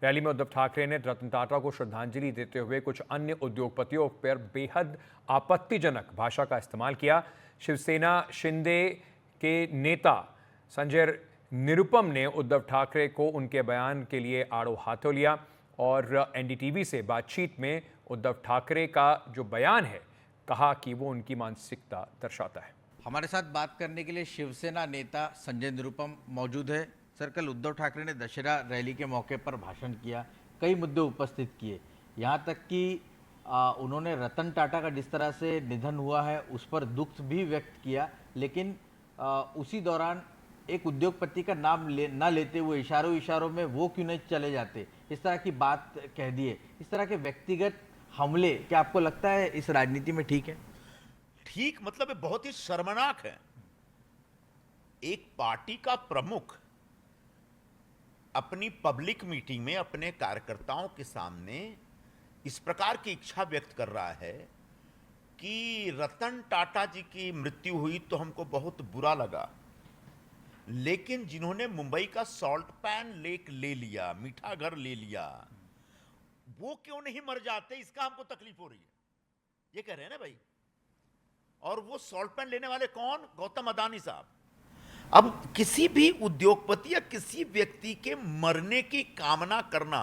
रैली में उद्धव ठाकरे ने रतन टाटा को श्रद्धांजलि देते हुए कुछ अन्य उद्योगपतियों पर बेहद आपत्तिजनक भाषा का इस्तेमाल किया। शिवसेना शिंदे के नेता संजय निरुपम ने उद्धव ठाकरे को उनके बयान के लिए आड़ो हाथों लिया, और एनडीटीवी से बातचीत में उद्धव ठाकरे का जो बयान है, कहा कि वो उनकी मानसिकता दर्शाता है। हमारे साथ बात करने के लिए शिवसेना नेता संजय निरुपम मौजूद है। सर, कल उद्धव ठाकरे ने दशहरा रैली के मौके पर भाषण किया, कई मुद्दे उपस्थित किए, यहाँ तक कि उन्होंने रतन टाटा का जिस तरह से निधन हुआ है उस पर दुख भी व्यक्त किया। लेकिन उसी दौरान एक उद्योगपति का नाम ना लेते हुए इशारों में वो क्यों नहीं चले जाते, इस तरह की बात कह दिए। इस तरह के व्यक्तिगत हमले क्या आपको लगता है इस राजनीति में ठीक है? ठीक मतलब बहुत ही शर्मनाक है। एक पार्टी का प्रमुख अपनी पब्लिक मीटिंग में अपने कार्यकर्ताओं के सामने इस प्रकार की इच्छा व्यक्त कर रहा है कि रतन टाटा जी की मृत्यु हुई तो हमको बहुत बुरा लगा, लेकिन जिन्होंने मुंबई का सॉल्ट पैन लेक ले लिया, मीठा घर ले लिया, वो क्यों नहीं मर जाते, इसका हमको तकलीफ हो रही है, ये कह रहे हैं ना भाई। और वो सॉल्ट पैन लेने वाले कौन? गौतम अदानी साहब। अब किसी भी उद्योगपति या किसी व्यक्ति के मरने की कामना करना,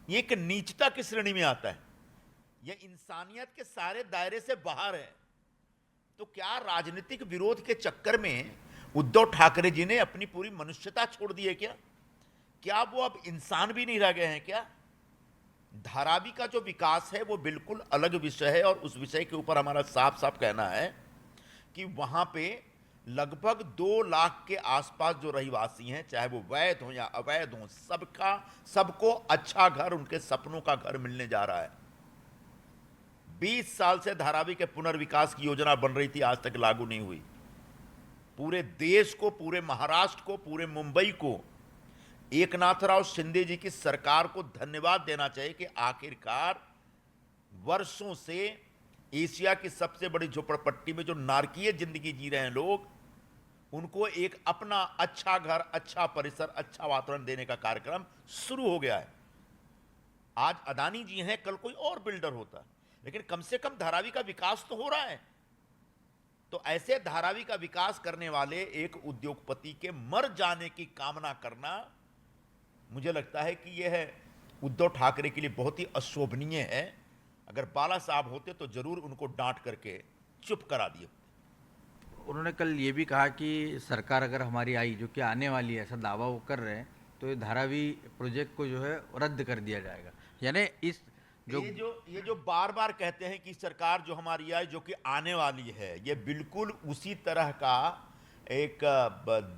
ये एक नीचता की श्रेणी में आता है, यह इंसानियत के सारे दायरे से बाहर है। तो क्या राजनीतिक विरोध के चक्कर में उद्धव ठाकरे जी ने अपनी पूरी मनुष्यता छोड़ दी है क्या? क्या वो अब इंसान भी नहीं रह गए हैं क्या? धारावी का जो विकास है वो बिल्कुल अलग विषय है और उस विषय के ऊपर हमारा साफ साफ कहना है कि वहां पे लगभग 2 लाख के आसपास जो रहिवासी हैं, चाहे वो वैध हो या अवैध हो, सबको अच्छा घर, उनके सपनों का घर मिलने जा रहा है। 20 साल से धारावी के पुनर्विकास की योजना बन रही थी, आज तक लागू नहीं हुई। पूरे देश को, पूरे महाराष्ट्र को, पूरे मुंबई को एकनाथराव शिंदे जी की सरकार को धन्यवाद देना चाहिए कि आखिरकार वर्षों से एशिया की सबसे बड़ी झोपड़पट्टी में जो नारकीय जिंदगी जी रहे हैं लोग, उनको एक अपना अच्छा घर, अच्छा परिसर, अच्छा वातावरण देने का कार्यक्रम शुरू हो गया है। आज अदानी जी हैं, कल कोई और बिल्डर होता, लेकिन कम से कम धारावी का विकास तो हो रहा है। तो ऐसे धारावी का विकास करने वाले एक उद्योगपति के मर जाने की कामना करना, मुझे लगता है कि यह उद्धव ठाकरे के लिए बहुत ही अशोभनीय है। अगर बाला साहब होते तो जरूर उनको डांट करके चुप करा दिए। उन्होंने कल ये भी कहा कि सरकार अगर हमारी आई, जो कि आने वाली है, ऐसा दावा वो कर रहे हैं, तो ये धारावी प्रोजेक्ट को जो है रद्द कर दिया जाएगा। यानी इस ये जो बार बार कहते हैं कि सरकार जो हमारी आई, जो कि आने वाली है, ये बिल्कुल उसी तरह का एक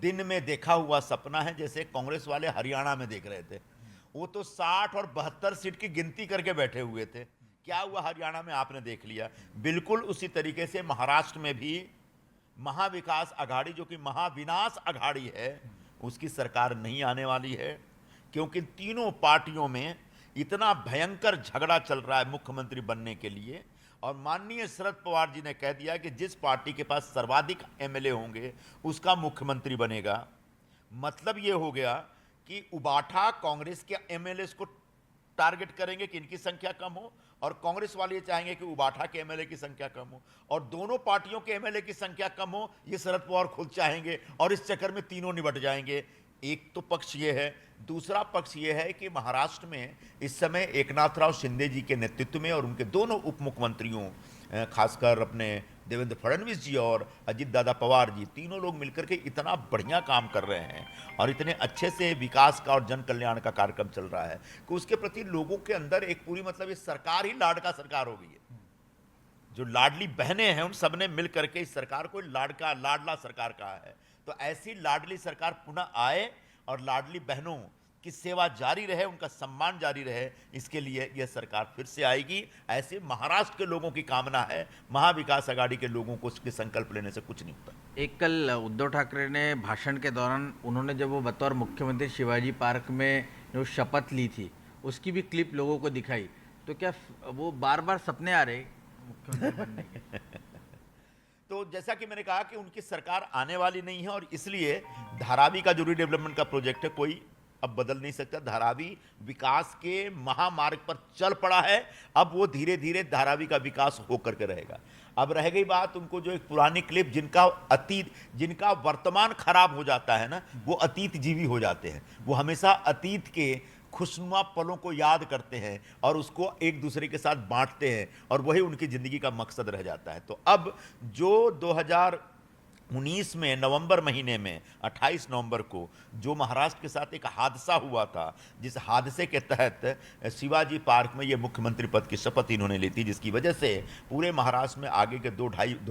दिन में देखा हुआ सपना है जैसे कांग्रेस वाले हरियाणा में देख रहे थे। वो तो 60 और 72 सीट की गिनती करके बैठे हुए थे। क्या हुआ हरियाणा में आपने देख लिया। बिल्कुल उसी तरीके से महाराष्ट्र में भी महाविकास अघाड़ी, जो कि महाविनाश अघाड़ी है, उसकी सरकार नहीं आने वाली है, क्योंकि तीनों पार्टियों में इतना भयंकर झगड़ा चल रहा है मुख्यमंत्री बनने के लिए। और माननीय शरद पवार जी ने कह दिया कि जिस पार्टी के पास सर्वाधिक एमएलए होंगे उसका मुख्यमंत्री बनेगा। मतलब ये हो गया कि उबाठा कांग्रेस के एमएलए को टारगेट करेंगे कि इनकी संख्या कम हो, और कांग्रेस वाले ये चाहेंगे कि उबाठा के एमएलए की संख्या कम हो, और दोनों पार्टियों के एमएलए की संख्या कम हो, ये शरद पवार खुद चाहेंगे, और इस चक्कर में तीनों निबट जाएंगे। एक तो पक्ष ये है। दूसरा पक्ष ये है कि महाराष्ट्र में इस समय एकनाथराव शिंदे जी के नेतृत्व में और उनके दोनों उप मुख्यमंत्रियों, खासकर अपने देवेंद्र फडणवीस जी और अजित दादा पवार जी, तीनों लोग मिलकर के इतना बढ़िया काम कर रहे हैं और इतने अच्छे से विकास का और जन कल्याण का कार्यक्रम चल रहा है कि उसके प्रति लोगों के अंदर एक पूरी, मतलब ये सरकार ही लाडका सरकार हो गई है। जो लाडली बहनें हैं उन सब ने मिल करके इस सरकार को लाडला सरकार कहा है। तो ऐसी लाडली सरकार पुनः आए और लाडली बहनों की सेवा जारी रहे, उनका सम्मान जारी रहे, इसके लिए यह सरकार फिर से आएगी। ऐसे महाराष्ट्र के लोगों की कामना है, महाविकास अघाड़ी के लोगों को उसके संकल्प लेने से कुछ नहीं होता। एक कल उद्धव ठाकरे ने भाषण के दौरान, उन्होंने जब वो बतौर मुख्यमंत्री शिवाजी पार्क में जो शपथ ली थी, उसकी भी क्लिप लोगों को दिखाई, तो क्या वो बार बार सपने आ रहे मुख्यमंत्री बनने के? तो जैसा कि मैंने कहा कि उनकी सरकार आने वाली नहीं है, और इसलिए धारावी का जो रीडेवलपमेंट का प्रोजेक्ट है कोई अब बदल नहीं सकता। धारावी विकास के महामार्ग पर चल पड़ा है। अब वो धीरे धीरे धारावी का विकास होकर के रहेगा। अब रह गई बात उनको जो एक पुरानी क्लिप, जिनका वर्तमान खराब हो जाता है ना, वो अतीत जीवी हो जाते हैं। वो हमेशा अतीत के खुशनुमा पलों को याद करते हैं और उसको एक दूसरे के साथ बांटते हैं, और वही उनकी ज़िंदगी का मकसद रह जाता है। तो अब जो 2019 में नवंबर महीने में 28 नवंबर को जो महाराष्ट्र के साथ एक हादसा हुआ था, जिस हादसे के तहत शिवाजी पार्क में ये मुख्यमंत्री पद की शपथ इन्होंने ली थी, जिसकी वजह से पूरे महाराष्ट्र में आगे के दो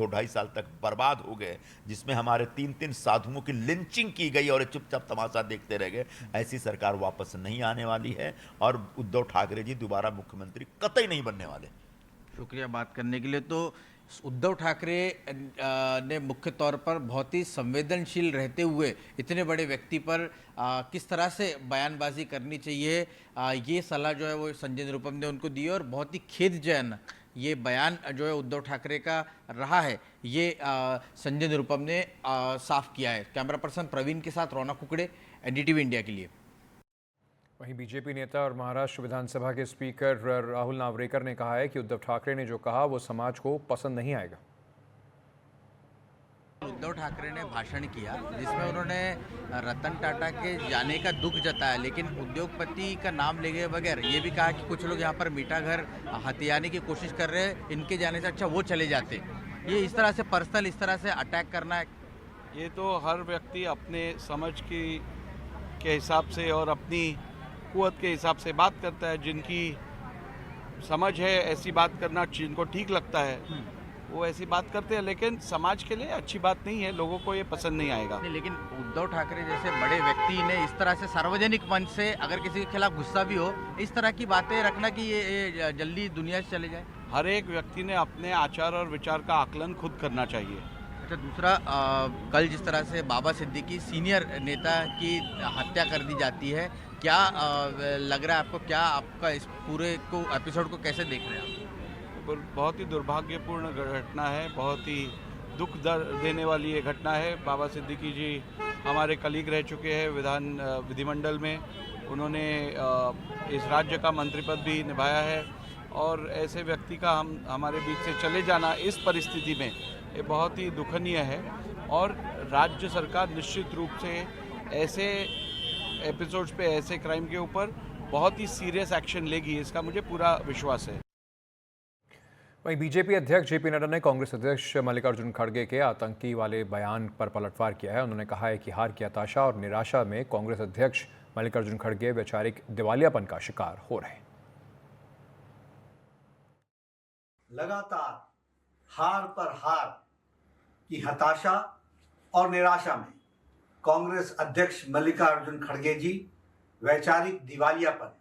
ढाई साल तक बर्बाद हो गए, जिसमें हमारे 3 साधुओं की लिंचिंग की गई और चुपचाप तमाशा देखते रह गए। ऐसी सरकार वापस नहीं आने वाली है और उद्धव ठाकरे जी दोबारा मुख्यमंत्री कतई नहीं बनने वाले। शुक्रिया बात करने के लिए। तो उद्धव ठाकरे ने मुख्य तौर पर बहुत ही संवेदनशील रहते हुए इतने बड़े व्यक्ति पर किस तरह से बयानबाजी करनी चाहिए, ये सलाह जो है वो संजय निरुपम ने उनको दी, और बहुत ही खेदजनक ये बयान जो है उद्धव ठाकरे का रहा है, ये संजय निरुपम ने साफ किया है। कैमरा पर्सन प्रवीण के साथ रौनक कुकड़े, एनडीटीवी इंडिया के लिए। वहीं बीजेपी नेता और महाराष्ट्र विधानसभा के स्पीकर राहुल नावरेकर ने कहा है कि उद्धव ठाकरे ने जो कहा वो समाज को पसंद नहीं आएगा। उद्धव ठाकरे ने भाषण किया जिसमें उन्होंने रतन टाटा के जाने का दुख जताया, लेकिन उद्योगपति का नाम ले गए बगैर ये भी कहा कि कुछ लोग यहाँ पर मीठा घर हथियाने की कोशिश कर रहे हैं, इनके जाने से अच्छा वो चले जाते। ये इस तरह से पर्सनल इस तरह से अटैक करना है, ये तो हर व्यक्ति अपने समझ के हिसाब से और अपनी कुवत के हिसाब से बात करता है। जिनकी समझ है ऐसी बात करना जिनको ठीक लगता है वो ऐसी बात करते हैं, लेकिन समाज के लिए अच्छी बात नहीं है, लोगों को ये पसंद नहीं आएगा। नहीं, लेकिन उद्धव ठाकरे जैसे बड़े व्यक्ति ने इस तरह से सार्वजनिक मंच से अगर किसी के खिलाफ गुस्सा भी हो, इस तरह की बातें रखना कि ये जल्दी दुनिया से चले जाए। हर एक व्यक्ति ने अपने आचार और विचार का आकलन खुद करना चाहिए। अच्छा, दूसरा कल जिस तरह से बाबा सिद्दीकी सीनियर नेता की हत्या कर दी जाती है, क्या लग रहा है आपको, क्या आपका इस पूरे को एपिसोड को कैसे देख रहे हैं आप? बहुत ही दुर्भाग्यपूर्ण घटना है, बहुत ही दुख देने वाली ये घटना है। बाबा सिद्दीकी जी हमारे कलीग रह चुके हैं विधिमंडल में, उन्होंने इस राज्य का मंत्री पद भी निभाया है और ऐसे व्यक्ति का हमारे बीच से चले जाना इस परिस्थिति में ये बहुत ही दुखनीय है और राज्य सरकार निश्चित रूप से ऐसे एपिसोड्स पे, ऐसे क्राइम के ऊपर बहुत ही सीरियस एक्शन लेगी, इसका मुझे पूरा विश्वास है। वहीं बीजेपी अध्यक्ष जेपी नड्डा ने कांग्रेस अध्यक्ष मल्लिकार्जुन खड़गे के आतंकी वाले बयान पर पलटवार किया है। उन्होंने कहा है कि हार की हताशा और निराशा में कांग्रेस अध्यक्ष मल्लिकार्जुन खड़गे वैचारिक दिवालियापन का शिकार हो रहे हैं। लगातार हार पर हार की हताशा और निराशा में कांग्रेस अध्यक्ष मल्लिकार्जुन खड़गे जी वैचारिक दिवालियापन,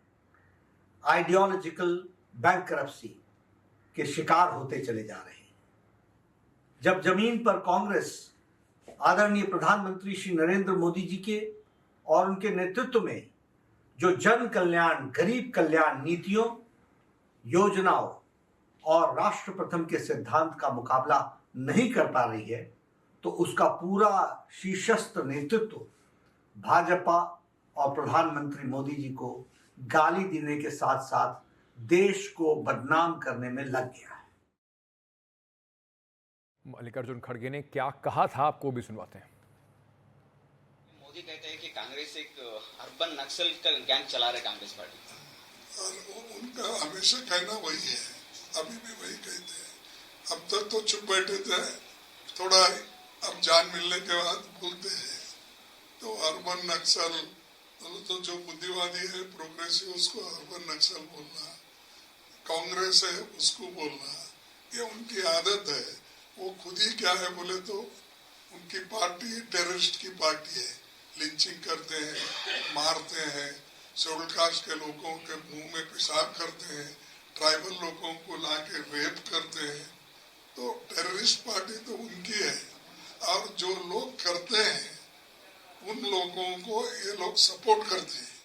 आइडियोलॉजिकल बैंकरप्सी के शिकार होते चले जा रहे हैं। जब जमीन पर कांग्रेस आदरणीय प्रधानमंत्री श्री नरेंद्र मोदी जी के और उनके नेतृत्व में जो जन कल्याण, गरीब कल्याण नीतियों, योजनाओं और राष्ट्र प्रथम के सिद्धांत का मुकाबला नहीं कर पा रही है, तो उसका पूरा शीर्षस्थ नेतृत्व भाजपा और प्रधानमंत्री मोदी जी को गाली देने के साथ साथ देश को बदनाम करने में लग गया है। मल्लिकार्जुन खड़गे ने क्या कहा था, आपको भी सुनवाते हैं। मोदी कहते हैं कि कांग्रेस एक अर्बन नक्सल का गैंग चला रहे कांग्रेस पार्टी, और उनका हमेशा कहना वही है, अभी भी वही कहते हैं। अब तक तो चुप बैठे थे, थोड़ा अब जान मिलने के बाद बोलते हैं। तो अर्बन नक्सल तो जो बुद्धिवादी है, प्रोग्रेसिव, उसको अर्बन नक्सल बोलना, कांग्रेस है उसको बोलना, ये उनकी आदत है। वो खुद ही क्या है बोले तो उनकी पार्टी टेररिस्ट की पार्टी है, लिंचिंग करते हैं, मारते हैं, शेड्यूल कास्ट के लोगों के मुंह में पेशाब करते हैं, ट्राइबल लोगों को लाके रेप करते हैं। तो टेररिस्ट पार्टी तो उनकी है, और जो लोग करते हैं उन लोगों को ये लोग सपोर्ट करते हैं।